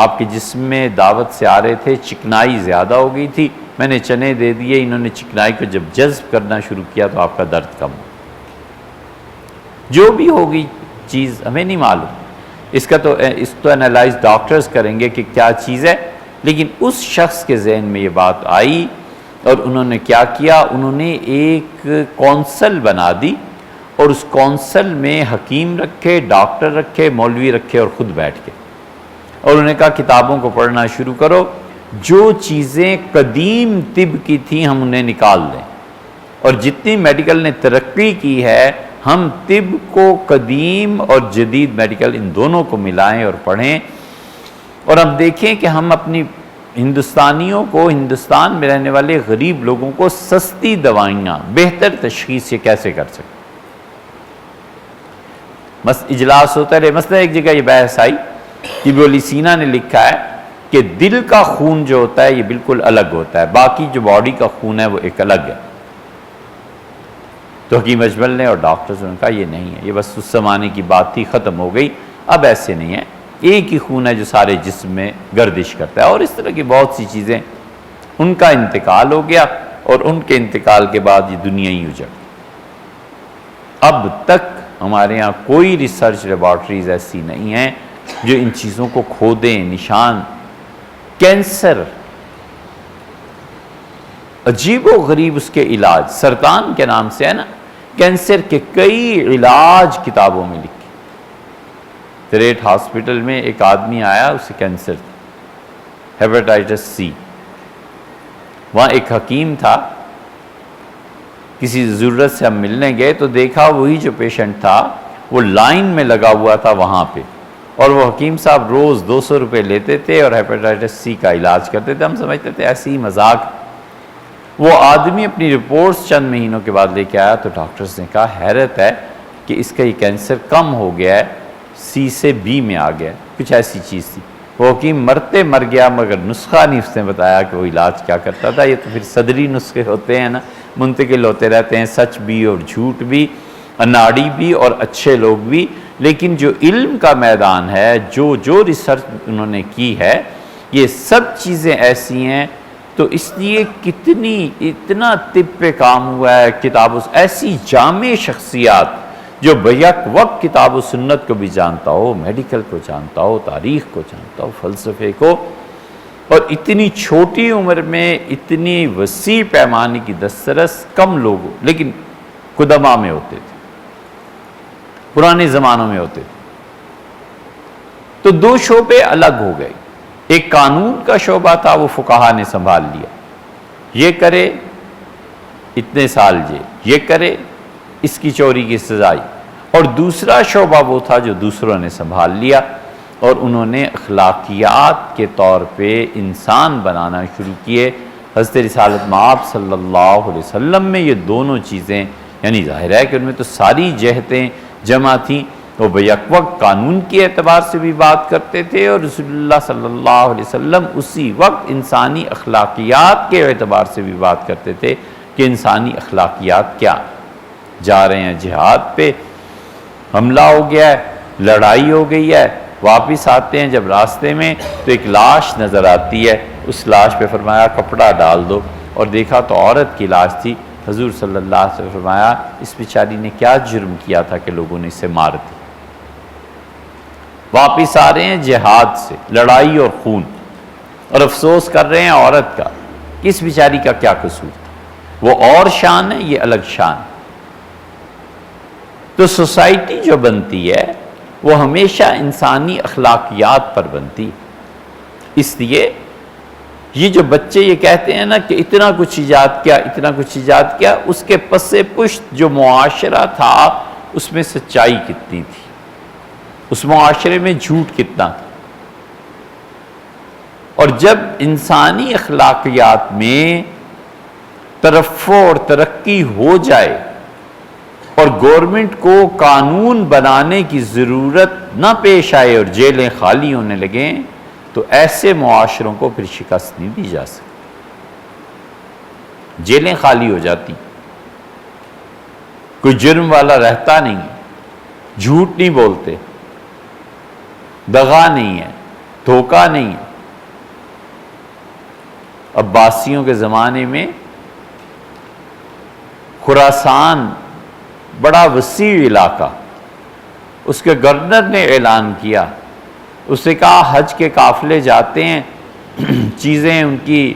آپ کے جسم میں دعوت سے آ رہے تھے، چکنائی زیادہ ہو گئی تھی، میں نے چنے دے دیے، انہوں نے چکنائی کو جب جذب کرنا شروع کیا تو آپ کا درد کم ہو۔ جو بھی ہوگی چیز ہمیں نہیں معلوم، اس تو انالائز ڈاکٹرز کریں گے کہ کیا چیز ہے، لیکن اس شخص کے ذہن میں یہ بات آئی اور انہوں نے کیا کیا، انہوں نے ایک کونسل بنا دی اور اس کونسل میں حکیم رکھے، ڈاکٹر رکھے، مولوی رکھے اور خود بیٹھ کے، اور انہوں نے کہا کتابوں کو پڑھنا شروع کرو، جو چیزیں قدیم طب کی تھیں ہم انہیں نکال دیں، اور جتنی میڈیکل نے ترقی کی ہے ہم طب کو قدیم اور جدید میڈیکل ان دونوں کو ملائیں اور پڑھیں، اور ہم دیکھیں کہ ہم اپنی ہندوستانیوں کو، ہندوستان میں رہنے والے غریب لوگوں کو سستی دوائیاں، بہتر تشخیص یہ کیسے کر سکتے۔ اجلاس ہوتا رہے، مثلا ایک جگہ یہ بحث آئی کہ ابن سینا نے لکھا ہے کہ دل کا خون جو ہوتا ہے یہ بالکل الگ ہوتا ہے، باقی جو باڈی کا خون ہے وہ ایک الگ ہے۔ تو حکیم اجمل نے اور ڈاکٹرز نے کہا یہ نہیں ہے، یہ بس اس زمانے کی بات تھی، ختم ہو گئی، اب ایسے نہیں ہے، ایک ہی خون ہے جو سارے جسم میں گردش کرتا ہے، اور اس طرح کی بہت سی چیزیں۔ ان کا انتقال ہو گیا اور ان کے انتقال کے بعد یہ دنیا ہی اجڑ گئی۔ اب تک ہمارے ہاں کوئی ریسرچ لیبارٹریز ایسی نہیں ہیں جو ان چیزوں کو کھودیں، نشان۔ کینسر عجیب و غریب اس کے علاج، سرطان کے نام سے ہے نا، کینسر کے کئی علاج کتابوں میں لکھے۔ تریٹ ہاسپٹل میں ایک آدمی آیا، اسے کینسر تھا، ہیپاٹائٹس سی۔ وہاں ایک حکیم تھا، کسی ضرورت سے ہم ملنے گئے تو دیکھا وہی جو پیشنٹ تھا وہ لائن میں لگا ہوا تھا وہاں پہ، اور وہ حکیم صاحب روز 200 روپے لیتے تھے اور ہیپاٹائٹس سی کا علاج کرتے تھے۔ ہم سمجھتے تھے ایسی ہی مذاق۔ وہ آدمی اپنی رپورٹس چند مہینوں کے بعد لے کے آیا تو ڈاکٹرز نے کہا حیرت ہے کہ اس کا یہ کینسر کم ہو گیا ہے، سی سے بی میں آ گیا، کچھ ایسی چیز تھی۔ وہ حکیم مرتے مر گیا، مگر نسخہ نہیں اس نے بتایا کہ وہ علاج کیا کرتا تھا۔ یہ تو پھر صدری نسخے ہوتے ہیں نا، منتقل ہوتے رہتے ہیں، سچ بھی اور جھوٹ بھی، اناڑی بھی اور اچھے لوگ بھی۔ لیکن جو علم کا میدان ہے، جو ریسرچ انہوں نے کی ہے، یہ سب چیزیں ایسی ہیں۔ تو اس لیے اتنا طب پہ کام ہوا ہے، ایسی جامع شخصیات جو بیک وقت کتاب و سنت کو بھی جانتا ہو، میڈیکل کو جانتا ہو، تاریخ کو جانتا ہو، فلسفے کو، اور اتنی چھوٹی عمر میں اتنی وسیع پیمانے کی دسترس کم لوگ، لیکن قدماء میں ہوتے تھے، پرانے زمانوں میں ہوتے تھے۔ تو دو شعبے الگ ہو گئے، ایک قانون کا شعبہ تھا، وہ فقہا نے سنبھال لیا، یہ کرے اتنے سال جیل، یہ کرے اس کی چوری کی سزائی، اور دوسرا شعبہ وہ تھا جو دوسروں نے سنبھال لیا، اور انہوں نے اخلاقیات کے طور پہ انسان بنانا شروع کیے۔ حضرت رسالت مآب صلی اللہ علیہ وسلم میں یہ دونوں چیزیں، یعنی ظاہر ہے کہ ان میں تو ساری جہتیں جمع تھیں۔ وہ بیک وقت قانون کے اعتبار سے بھی بات کرتے تھے، اور رسول اللہ صلی اللہ علیہ وسلم اسی وقت انسانی اخلاقیات کے اعتبار سے بھی بات کرتے تھے کہ انسانی اخلاقیات کیا۔ جا رہے ہیں جہاد پہ، حملہ ہو گیا ہے، لڑائی ہو گئی ہے، واپس آتے ہیں جب راستے میں تو ایک لاش نظر آتی ہے، اس لاش پہ فرمایا کپڑا ڈال دو، اور دیکھا تو عورت کی لاش تھی۔ حضور صلی اللہ علیہ وسلم نے فرمایا اس بیچاری نے کیا جرم کیا تھا کہ لوگوں نے اسے مار دی۔ واپس آ رہے ہیں جہاد سے، لڑائی اور خون، اور افسوس کر رہے ہیں عورت کا، کس بیچاری کا کیا قصور تھا؟ وہ اور شان ہے، یہ الگ شان ہے۔ تو سوسائٹی جو بنتی ہے وہ ہمیشہ انسانی اخلاقیات پر بنتی ہے۔ اس لیے یہ جو بچے یہ کہتے ہیں نا کہ اتنا کچھ ایجاد کیا، اتنا کچھ ایجاد کیا، اس کے پس پشت جو معاشرہ تھا اس میں سچائی کتنی تھی۔ اس معاشرے میں جھوٹ کتنا تھا۔ اور جب انسانی اخلاقیات میں ترفع اور ترقی ہو جائے اور گورنمنٹ کو قانون بنانے کی ضرورت نہ پیش آئے اور جیلیں خالی ہونے لگیں تو ایسے معاشروں کو پھر شکست نہیں دی جا سکتی۔ جیلیں خالی ہو جاتی، کوئی جرم والا رہتا نہیں، جھوٹ نہیں بولتے، دغا نہیں ہے، دھوکہ نہیں ہے۔ عباسیوں کے زمانے میں خراسان بڑا وسیع علاقہ، اس کے گورنر نے اعلان کیا، اس نے کہا حج کے قافلے جاتے ہیں، چیزیں ان کی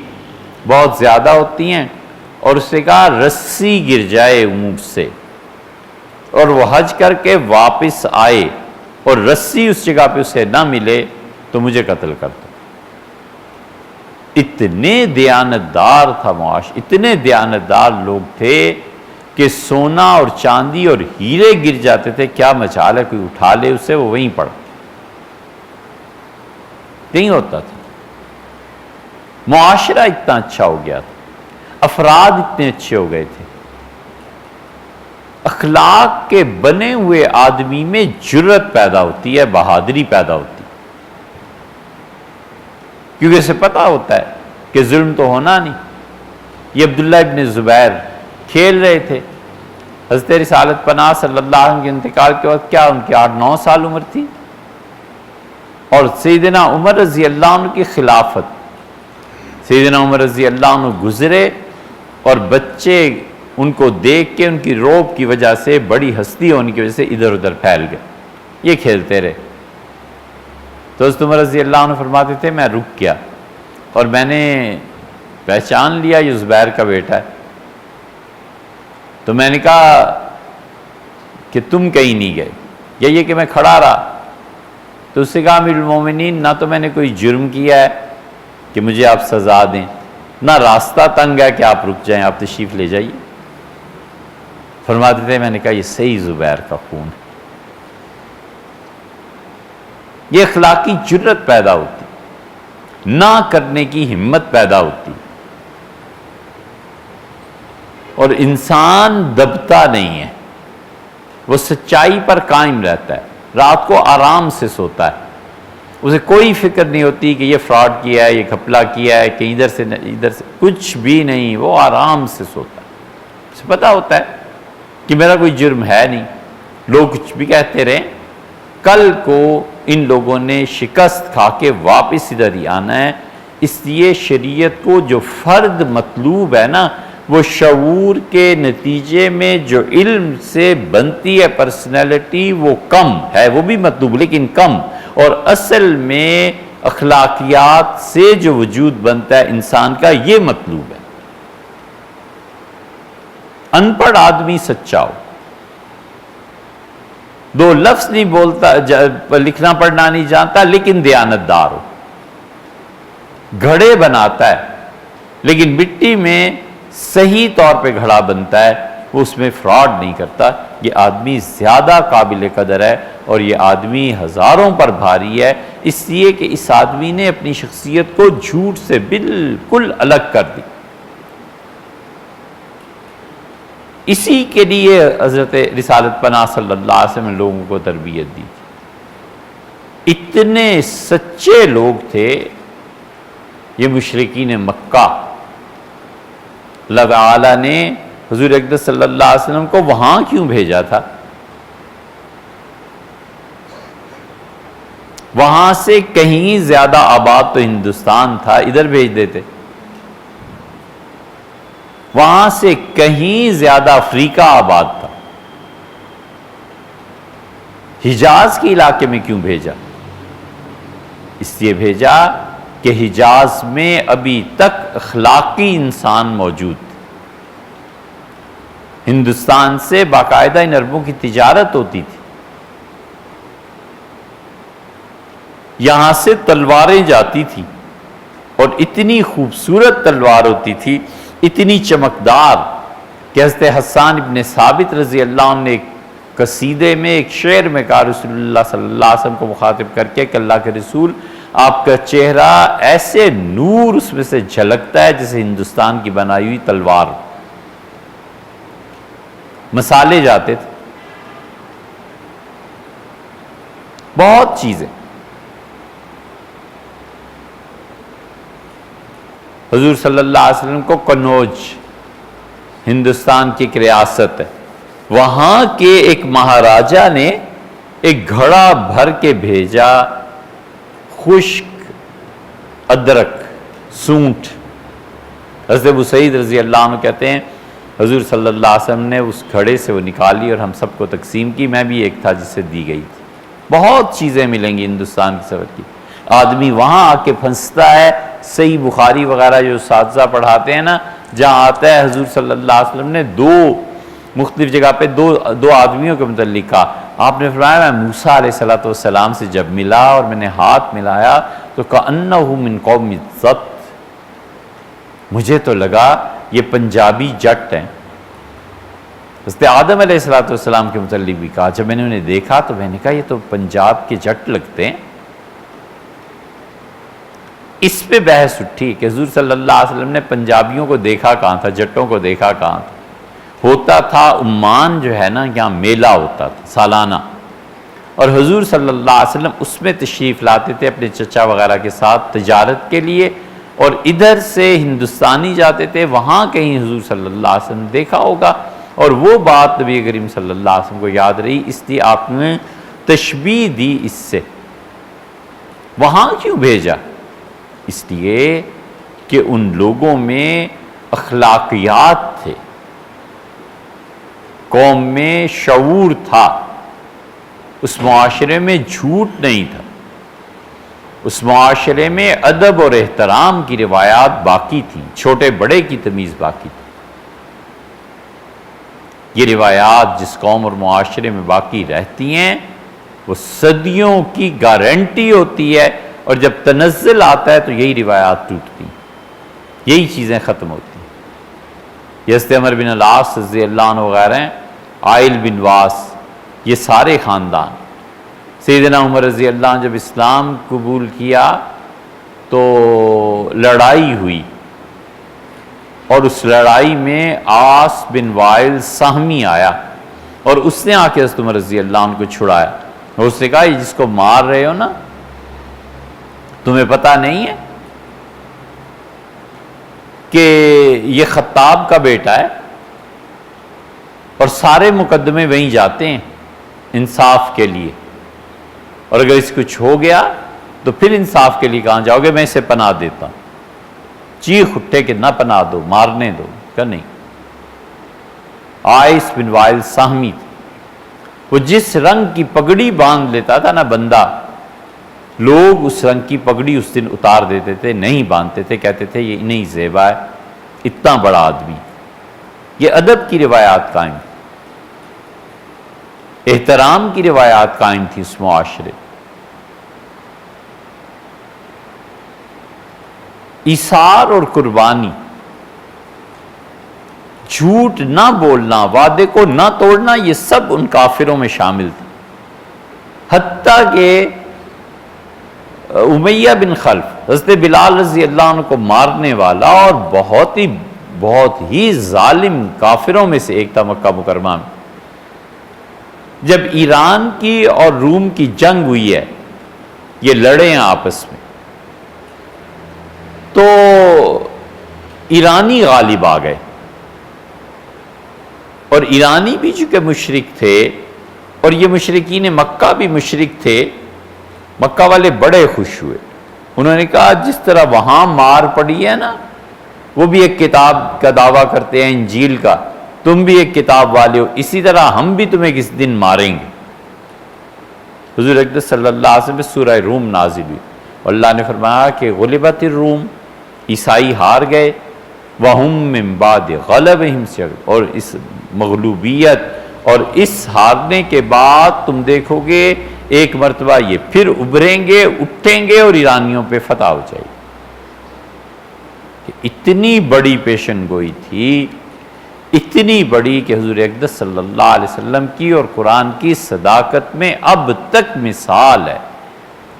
بہت زیادہ ہوتی ہیں، اور اس نے کہا رسی گر جائے اونٹ سے اور وہ حج کر کے واپس آئے اور رسی اس جگہ پہ اسے نہ ملے تو مجھے قتل کر دو۔ اتنے دیانتدار تھا معاشرہ، اتنے دیانتدار لوگ تھے کہ سونا اور چاندی اور ہیرے گر جاتے تھے، کیا مجال ہے کوئی اٹھا لے اسے، وہ وہیں پڑا، نہیں ہوتا تھا۔ معاشرہ اتنا اچھا ہو گیا تھا، افراد اتنے اچھے ہو گئے تھے، اخلاق کے بنے ہوئے آدمی میں جرأت پیدا ہوتی ہے، بہادری پیدا ہوتی ہے، کیونکہ اسے پتہ ہوتا ہے کہ ظلم تو ہونا نہیں۔ یہ عبداللہ ابن زبیر کھیل رہے تھے، حضرت رسالت پناہ صلی اللہ علیہ وسلم کے انتقال کے وقت کیا ان کی 8-9 سال عمر تھی، اور سیدنا عمر رضی اللہ عنہ کی خلافت، سیدنا عمر رضی اللہ عنہ گزرے اور بچے ان کو دیکھ کے ان کی روب کی وجہ سے، بڑی ہستی ہونے کی وجہ سے ادھر ادھر پھیل گئے، یہ کھیلتے رہے۔ تو حضرت عمر رضی اللہ عنہ فرماتے تھے میں رک گیا اور میں نے پہچان لیا یہ زبیر کا بیٹا ہے، تو میں نے کہا کہ تم کہیں نہیں گئے، یا یہ کہ میں کھڑا رہا، تو اس سے کہا امیر المومنین نہ تو میں نے کوئی جرم کیا ہے کہ مجھے آپ سزا دیں، نہ راستہ تنگ ہے کہ آپ رک جائیں، آپ تشریف لے جائیے۔ فرماتے تھے میں نے کہا یہ صحیح زبیر کا خون ہے۔ یہ اخلاقی جرأت پیدا ہوتی، نہ کرنے کی ہمت پیدا ہوتی، اور انسان دبتا نہیں ہے، وہ سچائی پر قائم رہتا ہے، رات کو آرام سے سوتا ہے، اسے کوئی فکر نہیں ہوتی کہ یہ فراڈ کیا ہے، یہ گھپلا کیا ہے، کہ ادھر سے کچھ بھی نہیں، وہ آرام سے سوتا ہے، اسے پتہ ہوتا ہے کہ میرا کوئی جرم ہے نہیں، لوگ کچھ بھی کہتے رہیں، کل کو ان لوگوں نے شکست کھا کے واپس ادھر ہی آنا ہے۔ اس لیے شریعت کو جو فرد مطلوب ہے نا، وہ شعور کے نتیجے میں جو علم سے بنتی ہے پرسنالٹی، وہ کم ہے، وہ بھی مطلوب لیکن کم، اور اصل میں اخلاقیات سے جو وجود بنتا ہے انسان کا، یہ مطلوب ہے۔ ان پڑھ آدمی سچا ہو، دو لفظ نہیں بولتا، لکھنا پڑھنا نہیں جانتا لیکن دیانتدار ہو، گھڑے بناتا ہے لیکن مٹی میں صحیح طور پہ گھڑا بنتا ہے، وہ اس میں فراڈ نہیں کرتا، یہ آدمی زیادہ قابل قدر ہے، اور یہ آدمی ہزاروں پر بھاری ہے، اس لیے کہ اس آدمی نے اپنی شخصیت کو جھوٹ سے بالکل الگ کر دی۔ اسی کے لیے حضرت رسالت پناہ صلی اللہ علیہ وسلم نے لوگوں کو تربیت دی۔ اتنے سچے لوگ تھے یہ مشرکین مکہ، اللہ تعالیٰ نے حضور اقدس صلی اللہ علیہ وسلم کو وہاں کیوں بھیجا تھا؟ وہاں سے کہیں زیادہ آباد تو ہندوستان تھا، ادھر بھیج دیتے۔ وہاں سے کہیں زیادہ افریقہ آباد تھا، حجاز کے علاقے میں کیوں بھیجا؟ اس لیے بھیجا کہ حجاز میں ابھی تک اخلاقی انسان موجود تھے۔ ہندوستان سے باقاعدہ ان عربوں کی تجارت ہوتی تھی، یہاں سے تلواریں جاتی تھیں، اور اتنی خوبصورت تلوار ہوتی تھی، اتنی چمکدار کہ حضرت حسان ابن ثابت رضی اللہ عنہ نے ایک قصیدے میں ایک شعر میں کہا رسول اللہ صلی اللہ علیہ وسلم کو مخاطب کر کے کہ اللہ کے رسول آپ کا چہرہ ایسے نور اس میں سے جھلکتا ہے جیسے ہندوستان کی بنائی ہوئی تلوار. مسالے جاتے تھے، بہت چیزیں. حضور صلی اللہ علیہ وسلم کو قنوج، ہندوستان کی ایک ریاست ہے، وہاں کے ایک مہاراجا نے ایک گھڑا بھر کے بھیجا خشک ادرک، سونٹ. حضرت ابو سعید رضی اللہ عنہ کہتے ہیں حضور صلی اللہ علیہ وسلم نے اس گھڑے سے وہ نکالی اور ہم سب کو تقسیم کی، میں بھی ایک تھا جسے دی گئی تھی. بہت چیزیں ملیں گی ہندوستان کی سفر کی. آدمی وہاں آ کے پھنستا ہے. صحیح بخاری وغیرہ جو اساتذہ پڑھاتے ہیں نا، جہاں آتا ہے حضور صلی اللہ علیہ وسلم نے دو مختلف جگہ پہ دو آدمیوں کے متعلق کہا. آپ نے فرمایا میں موسیٰ علیہ السلام سے جب ملا اور میں نے ہاتھ ملایا تو کأنہ من قوم ضبط، مجھے تو لگا یہ پنجابی جٹ ہیں. حضرت آدم علیہ السلام کے متعلق بھی کہا. جب میں نے انہیں دیکھا تو میں نے کہا یہ تو پنجاب کے جٹ لگتے ہیں. اس پہ بحث اٹھی کہ حضور صلی اللہ علیہ وسلم نے پنجابیوں کو دیکھا کہاں تھا، جٹوں کو دیکھا کہاں تھا. ہوتا تھا عمان جو ہے نا، یہاں میلہ ہوتا تھا سالانہ، اور حضور صلی اللہ علیہ وسلم اس میں تشریف لاتے تھے اپنے چچا وغیرہ کے ساتھ تجارت کے لیے، اور ادھر سے ہندوستانی جاتے تھے. وہاں کہیں حضور صلی اللہ علیہ وسلم دیکھا ہوگا، اور وہ بات نبی کریم صلی اللہ علیہ وسلم کو یاد رہی، اس لیے آپ نے تشبیہ دی اس سے. وہاں کیوں بھیجا؟ اس لیے کہ ان لوگوں میں اخلاقیات تھے، قوم میں شعور تھا، اس معاشرے میں جھوٹ نہیں تھا، اس معاشرے میں ادب اور احترام کی روایات باقی تھیں، چھوٹے بڑے کی تمیز باقی تھی. یہ روایات جس قوم اور معاشرے میں باقی رہتی ہیں وہ صدیوں کی گارنٹی ہوتی ہے، اور جب تنزل آتا ہے تو یہی روایات ٹوٹتی ہیں، یہی چیزیں ختم ہوتی ہیں. حضرت عمر بن العاص رضی اللہ عنہ وغیرہ ہیں، عائل بن واس، یہ سارے خاندان. سیدنا عمر رضی اللہ عنہ جب اسلام قبول کیا تو لڑائی ہوئی، اور اس لڑائی میں عاص بن وائل سہمی آیا، اور اس نے آ کے حضرت عمر رضی اللہ عنہ کو چھڑایا. اور اس نے کہا یہ جس کو مار رہے ہو نا، تمہیں پتہ نہیں ہے کہ یہ خطاب کا بیٹا ہے، اور سارے مقدمے وہیں جاتے ہیں انصاف کے لیے، اور اگر اس کچھ ہو گیا تو پھر انصاف کے لیے کہاں جاؤ گے؟ میں اسے پناہ دیتا ہوں. چیخ اٹھے کہ نہ پناہ دو، مارنے دو. کہ نہیں. عائس بن وائل سہمی تھے. وہ جس رنگ کی پگڑی باندھ لیتا تھا نا بندہ، لوگ اس رنگ کی پگڑی اس دن اتار دیتے تھے، نہیں باندھتے تھے، کہتے تھے یہ نہیں زیبا ہے، اتنا بڑا آدمی. یہ ادب کی روایات قائم تھی، احترام کی روایات قائم تھی اس معاشرے. ایثار اور قربانی، جھوٹ نہ بولنا، وعدے کو نہ توڑنا، یہ سب ان کافروں میں شامل تھا. حتیٰ کہ امیہ بن خلف، حضرت بلال رضی اللہ عنہ کو مارنے والا اور بہت ہی ظالم کافروں میں سے ایک تھا مکہ مکرمہ میں. جب ایران کی اور روم کی جنگ ہوئی ہے، یہ لڑے ہیں آپس میں، تو ایرانی غالب آ گئے، اور ایرانی بھی چونکہ مشرک تھے، اور یہ مشرکین مکہ بھی مشرک تھے. مکہ والے بڑے خوش ہوئے. انہوں نے کہا جس طرح وہاں مار پڑی ہے نا، وہ بھی ایک کتاب کا دعویٰ کرتے ہیں انجیل کا، تم بھی ایک کتاب والے ہو، اسی طرح ہم بھی تمہیں کس دن ماریں گے. حضور اقدس صلی اللہ علیہ وسلم پہ سورہ روم نازل ہوئی، اور اللہ نے فرمایا کہ غلبت الروم، عیسائی ہار گئے، وَهُمْ مِنْ بَعْدِ غَلَبِهِمْ سَيَغْلِبُونَ، اور اس مغلوبیت اور اس ہارنے کے بعد تم دیکھو گے ایک مرتبہ یہ پھر ابھریں گے، اٹھیں گے، اور ایرانیوں پہ فتح ہو جائے گی. اتنی بڑی پیشن گوئی تھی اتنی بڑی کہ حضور اقدس صلی اللہ علیہ وسلم کی اور قرآن کی صداقت میں اب تک مثال ہے۔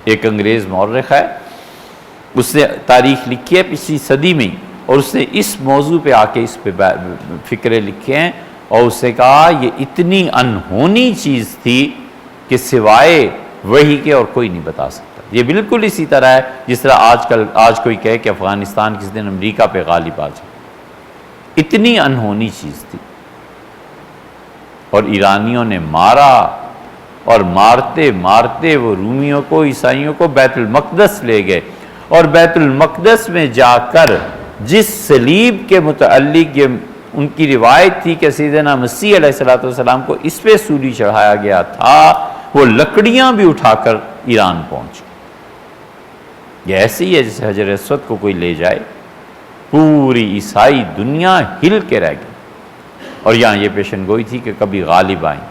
ایک انگریز مورخ ہے، اس نے تاریخ لکھی ہے پچھلی صدی میں، اور اس نے اس موضوع پہ آ کے اس پہ فکرے لکھے ہیں، اور اس نے کہا یہ اتنی انہونی چیز تھی کہ سوائے وحی کے اور کوئی نہیں بتا سکتا۔ یہ بالکل اسی طرح ہے جس طرح آج کوئی کہے کہ افغانستان کس دن امریکہ پہ غالب آ جائے، اتنی انہونی چیز تھی۔ اور ایرانیوں نے مارا، اور مارتے مارتے وہ رومیوں کو، عیسائیوں کو بیت المقدس لے گئے، اور بیت المقدس میں جا کر جس صلیب کے متعلق یہ ان کی روایت تھی کہ سیدنا مسیح علیہ السلام کو اس پہ سولی چڑھایا گیا تھا، وہ لکڑیاں بھی اٹھا کر ایران پہنچ گئی۔ یہ ایسی ہے جیسے حجر اسود کو کوئی لے جائے، پوری عیسائی دنیا ہل کے رہ گئی۔ اور یہاں یہ پیشن گوئی تھی کہ کبھی غالب آئیں۔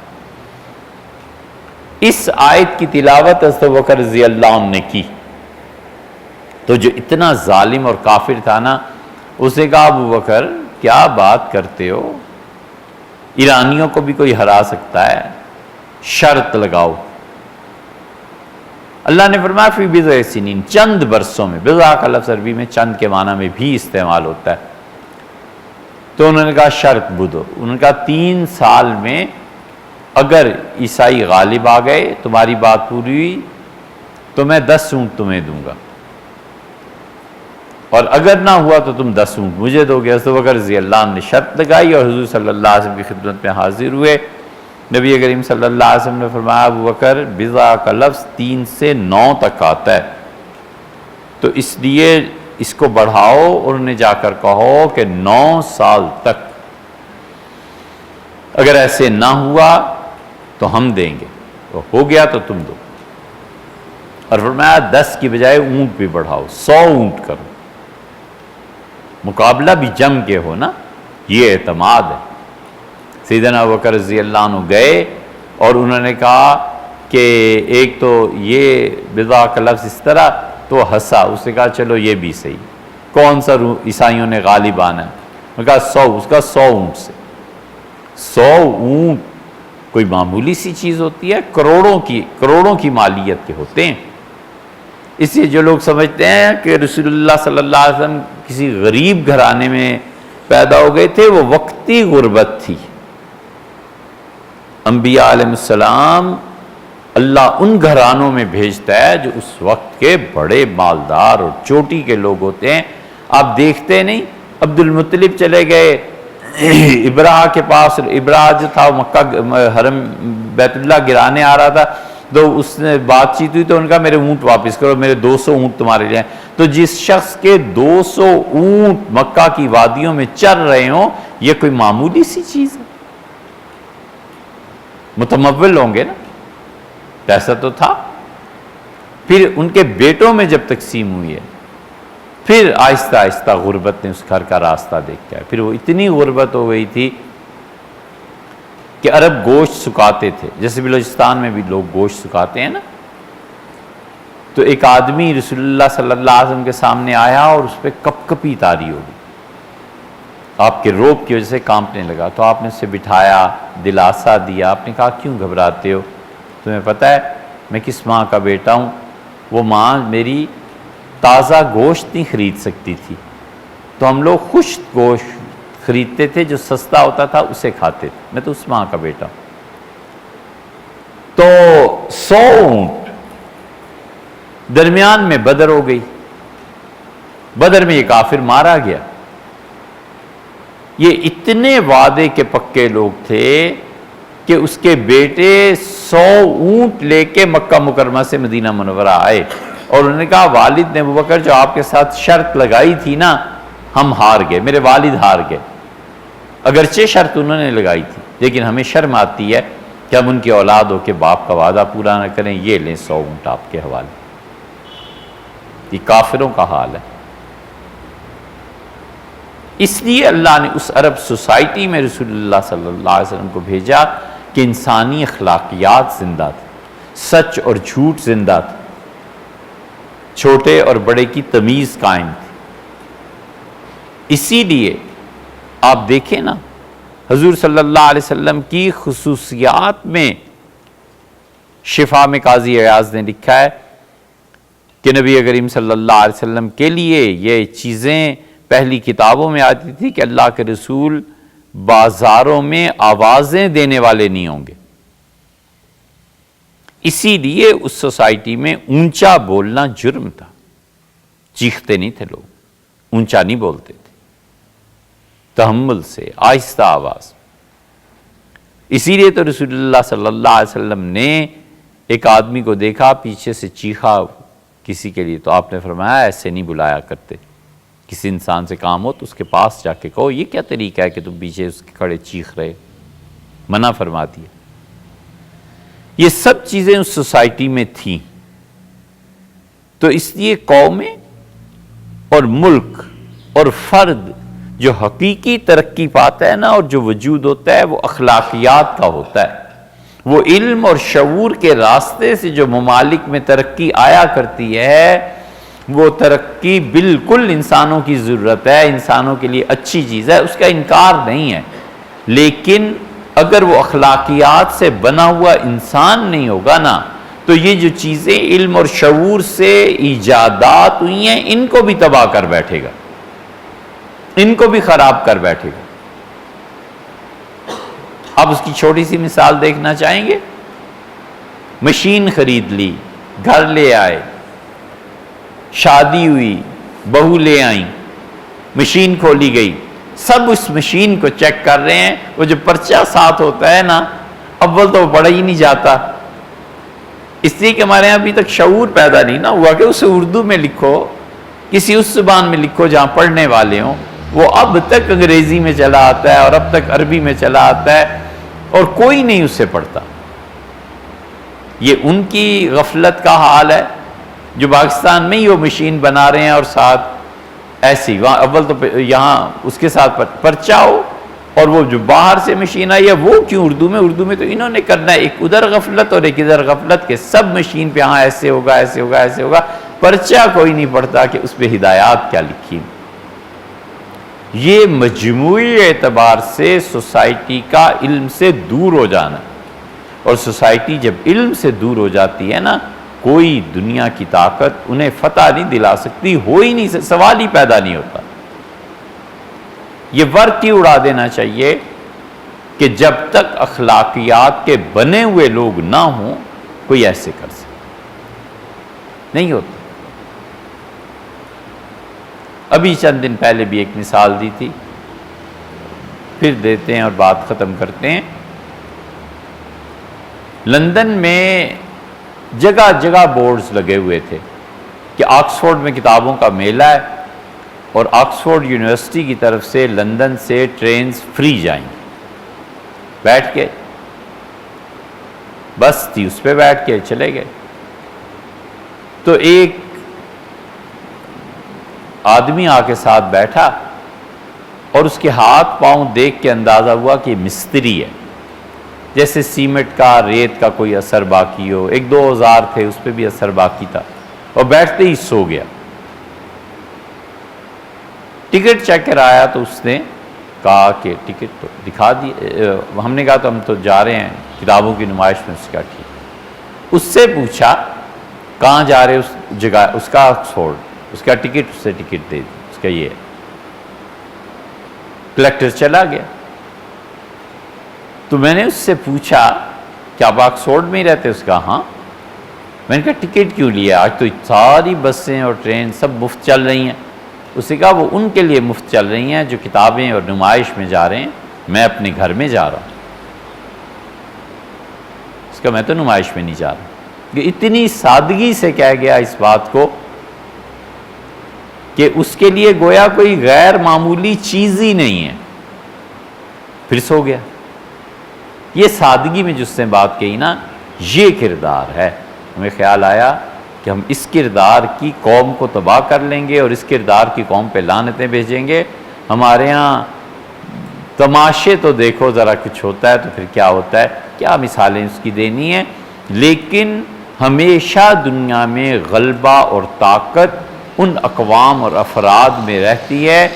اس آیت کی تلاوت حضرت ابوبکر رضی اللہ عنہ نے کی تو جو اتنا ظالم اور کافر تھا نا، اسے کہا ابوبکر کیا بات کرتے ہو، ایرانیوں کو بھی کوئی ہرا سکتا ہے، شرط لگاؤ۔ اللہ نے فرمایا فی بضع سنین، چند برسوں میں۔ بضع کا لفظ عربی میں چند کے معنی میں بھی استعمال ہوتا ہے۔ تو انہوں نے کہا شرط بدو، انہوں نے کہا 3 سال میں اگر عیسائی غالب آ گئے، تمہاری بات پوری ہوئی تو میں 10 اونٹ تمہیں دوں گا، اور اگر نہ ہوا تو تم 10 اونٹ مجھے دو گے۔ حضرت ابوبکر رضی اللہ عنہ نے شرط لگائی اور حضور صلی اللہ علیہ وسلم کی خدمت میں حاضر ہوئے۔ نبی کریم صلی اللہ علیہ وسلم نے فرمایا ابوبکر بضع کا لفظ 3 سے 9 تک آتا ہے، تو اس لیے اس کو بڑھاؤ اور انہیں جا کر کہو کہ 9 سال تک، اگر ایسے نہ ہوا تو ہم دیں گے، تو ہو گیا تو تم دو۔ اور فرمایا 10 کی بجائے اونٹ بھی بڑھاؤ، 100 اونٹ کرو، مقابلہ بھی جم کے ہو نا، یہ اعتماد ہے۔ سیدنا ابوبکر رضی اللہ عنہ گئے اور انہوں نے کہا کہ ایک تو یہ بضع کا لفظ اس طرح، تو ہنسا، اس نے کہا چلو یہ بھی صحیح، کون سا عیسائیوں نے غالب آنا ہے؟ انہوں نے کہا 100، اس کا 100 اونٹ سے۔ 100 اونٹ کوئی معمولی سی چیز ہوتی ہے، کروڑوں کی مالیت کے ہوتے ہیں۔ اس لیے جو لوگ سمجھتے ہیں کہ رسول اللہ صلی اللہ علیہ وسلم کسی غریب گھرانے میں پیدا ہو گئے تھے، وہ وقتی غربت تھی۔ انبیاء علیہ السلام اللہ ان گھرانوں میں بھیجتا ہے جو اس وقت کے بڑے مالدار اور چوٹی کے لوگ ہوتے ہیں۔ آپ دیکھتے نہیں، عبد المطلب چلے گئے ابراہ کے پاس، ابراہ جو تھا مکہ حرم بیت اللہ گرانے آ رہا تھا، تو اس نے بات چیت ہوئی تو ان کا میرے اونٹ واپس کرو، میرے 200 اونٹ تمہارے لیے ہیں۔ تو جس شخص کے 200 اونٹ مکہ کی وادیوں میں چر رہے ہوں، یہ کوئی معمولی سی چیز ہے؟ متمول ہوں گے نا، پیسہ تو تھا۔ پھر ان کے بیٹوں میں جب تقسیم ہوئی ہے، پھر آہستہ آہستہ غربت نے اس گھر کا راستہ دیکھا ہے۔ پھر وہ اتنی غربت ہو گئی تھی کہ عرب گوشت سکھاتے تھے، جیسے بلوچستان میں بھی لوگ گوشت سکھاتے ہیں نا۔ تو ایک آدمی رسول اللہ صلی اللہ علیہ وسلم کے سامنے آیا اور اس پہ کپ کپی طاری ہو گئی، آپ کے روب کی وجہ سے کانپنے لگا۔ تو آپ نے اسے بٹھایا، دلاسا دیا، آپ نے کہا کیوں گھبراتے ہو، تمہیں پتہ ہے میں کس ماں کا بیٹا ہوں؟ وہ ماں میری تازہ گوشت نہیں خرید سکتی تھی، تو ہم لوگ خشک گوشت خریدتے تھے، جو سستا ہوتا تھا اسے کھاتے تھے، میں تو اس ماں کا بیٹا ہوں۔ تو 100 اونٹ درمیان میں بدر ہو گئی، بدر میں یہ کافر مارا گیا۔ یہ اتنے وعدے کے پکے لوگ تھے کہ اس کے بیٹے 100 اونٹ لے کے مکہ مکرمہ سے مدینہ منورہ آئے، اور انہوں نے کہا والد نے ابوبکر جو آپ کے ساتھ شرط لگائی تھی نا، ہم ہار گئے، میرے والد ہار گئے۔ اگرچہ شرط انہوں نے لگائی تھی، لیکن ہمیں شرم آتی ہے کہ ہم ان کی اولاد ہو کے باپ کا وعدہ پورا نہ کریں، یہ لیں 100 اونٹ آپ کے حوالے۔ یہ کافروں کا حال ہے۔ اس لیے اللہ نے اس عرب سوسائٹی میں رسول اللہ صلی اللہ علیہ وسلم کو بھیجا کہ انسانی اخلاقیات زندہ تھے، سچ اور جھوٹ زندہ تھے، چھوٹے اور بڑے کی تمیز قائم تھی۔ اسی لیے آپ دیکھیں نا حضور صلی اللہ علیہ وسلم کی خصوصیات میں شفا میں قاضی عیاض نے لکھا ہے کہ نبی کریم صلی اللہ علیہ وسلم کے لیے یہ چیزیں پہلی کتابوں میں آتی تھی کہ اللہ کے رسول بازاروں میں آوازیں دینے والے نہیں ہوں گے، اسی لیے اس سوسائٹی میں اونچا بولنا جرم تھا، چیختے نہیں تھے لوگ، اونچا نہیں بولتے تھے، تحمل سے آہستہ آواز۔ اسی لیے تو رسول اللہ صلی اللہ علیہ وسلم نے ایک آدمی کو دیکھا پیچھے سے چیخا کسی کے لیے، تو آپ نے فرمایا ایسے نہیں بلایا کرتے، کسی انسان سے کام ہو تو اس کے پاس جا کے کہو یہ کیا طریقہ ہے کہ تم پیچھے اس کے کھڑے چیخ رہے، منع فرما دیا۔ یہ سب چیزیں اس سوسائٹی میں تھیں، تو اس لیے قومیں اور ملک اور فرد جو حقیقی ترقی پاتا ہے نا، اور جو وجود ہوتا ہے وہ اخلاقیات کا ہوتا ہے، وہ علم اور شعور کے راستے سے جو ممالک میں ترقی آیا کرتی ہے، وہ ترقی بالکل انسانوں کی ضرورت ہے، انسانوں کے لیے اچھی چیز ہے، اس کا انکار نہیں ہے، لیکن اگر وہ اخلاقیات سے بنا ہوا انسان نہیں ہوگا نا، تو یہ جو چیزیں علم اور شعور سے ایجادات ہوئی ہیں ان کو بھی تباہ کر بیٹھے گا، ان کو بھی خراب کر بیٹھے گا۔ اب اس کی چھوٹی سی مثال دیکھنا چاہیں گے؟ مشین خرید لی، گھر لے آئے، شادی ہوئی، بہو لے آئیں، مشین کھولی گئی، سب اس مشین کو چیک کر رہے ہیں، وہ جو پرچہ ساتھ ہوتا ہے نا، اول تو وہ پڑھا ہی نہیں جاتا، اس لیے کہ ہمارے یہاں ابھی تک شعور پیدا نہیں نہ ہوا کہ اسے اردو میں لکھو، کسی اس زبان میں لکھو جہاں پڑھنے والے ہوں۔ وہ اب تک انگریزی میں چلا آتا ہے اور اب تک عربی میں چلا آتا ہے اور کوئی نہیں اس سے پڑھتا۔ یہ ان کی غفلت کا حال ہے جو پاکستان میں ہی وہ مشین بنا رہے ہیں اور ساتھ ایسی وہاں اول تو یہاں اس کے ساتھ پرچہ ہو، اور وہ جو باہر سے مشین آئی ہے وہ کیوں اردو میں تو انہوں نے کرنا ہے، ایک ادھر غفلت اور ایک ادھر غفلت کے سب مشین پہ ہاں ایسے ہوگا ایسے ہوگا ایسے ہوگا، پرچہ کوئی نہیں پڑھتا کہ اس پہ ہدایات کیا لکھی۔ یہ مجموعی اعتبار سے سوسائٹی کا علم سے دور ہو جانا، اور سوسائٹی جب علم سے دور ہو جاتی ہے نا، کوئی دنیا کی طاقت انہیں فتح نہیں دلا سکتی، ہو ہی نہیں، سوال ہی پیدا نہیں ہوتا۔ یہ ورق ہی اڑا دینا چاہیے کہ جب تک اخلاقیات کے بنے ہوئے لوگ نہ ہوں کوئی ایسے کر سکے، نہیں ہوتا۔ ابھی چند دن پہلے بھی ایک مثال دی تھی، پھر دیتے ہیں اور بات ختم کرتے ہیں۔ لندن میں جگہ جگہ بورڈز لگے ہوئے تھے کہ آکسفورڈ میں کتابوں کا میلہ ہے اور آکسفورڈ یونیورسٹی کی طرف سے لندن سے ٹرینز فری جائیں گی۔ بیٹھ کے بس تھی، اس پہ بیٹھ کے چلے گئے، تو ایک آدمی آ کے ساتھ بیٹھا اور اس کے ہاتھ پاؤں دیکھ کے اندازہ ہوا کہ مستری ہے، جیسے سیمنٹ کا ریت کا کوئی اثر باقی ہو، ایک دو اوزار تھے اس پہ بھی اثر باقی تھا، اور بیٹھتے ہی سو گیا۔ ٹکٹ چیک کرایا تو اس نے کہا کہ ٹکٹ تو دکھا دی، ہم نے کہا تو ہم تو جا رہے ہیں کتابوں کی نمائش میں۔ اس کا ٹھیک، اس سے پوچھا کہاں جا رہے اس جگہ، اس کا آکسفورڈ، اس کا ٹکٹ، اس سے ٹکٹ دے دی، اس کا یہ ہے۔ کلیکٹر چلا گیا، تو میں نے اس سے پوچھا کہ آپ آکسفورڈ میں ہی رہتے؟ اس کا ہاں۔ میں نے کہا ٹکٹ کیوں لیا؟ آج تو ساری بسیں اور ٹرین سب مفت چل رہی ہیں۔ اس نے کہا وہ ان کے لیے مفت چل رہی ہیں جو کتابیں اور نمائش میں جا رہے ہیں، میں اپنے گھر میں جا رہا ہوں۔ اس کا میں تو نمائش میں نہیں جا رہا۔ یہ اتنی سادگی سے کہہ گیا اس بات کو کہ اس کے لیے گویا کوئی غیر معمولی چیز ہی نہیں ہے، پھر سو گیا۔ یہ سادگی میں جس نے بات کہی نا، یہ کردار ہے۔ ہمیں خیال آیا کہ ہم اس کردار کی قوم کو تباہ کر لیں گے اور اس کردار کی قوم پہ لعنتیں بھیجیں گے۔ ہمارے ہاں تماشے تو دیکھو ذرا، کچھ ہوتا ہے تو پھر کیا ہوتا ہے، کیا مثالیں اس کی دینی ہیں، لیکن ہمیشہ دنیا میں غلبہ اور طاقت ان اقوام اور افراد میں رہتی ہے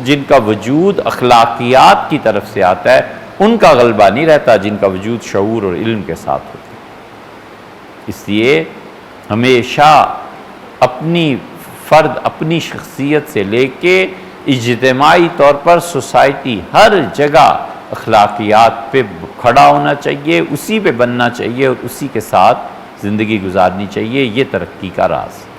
جن کا وجود اخلاقیات کی طرف سے آتا ہے ان کا غلبہ نہیں رہتا، جن کا وجود شعور اور علم کے ساتھ ہوتا ہے۔ اس لیے ہمیشہ اپنی شخصیت سے لے کے اجتماعی طور پر سوسائٹی ہر جگہ اخلاقیات پہ کھڑا ہونا چاہیے، اسی پہ بننا چاہیے اور اسی کے ساتھ زندگی گزارنی چاہیے۔ یہ ترقی کا راز ہے۔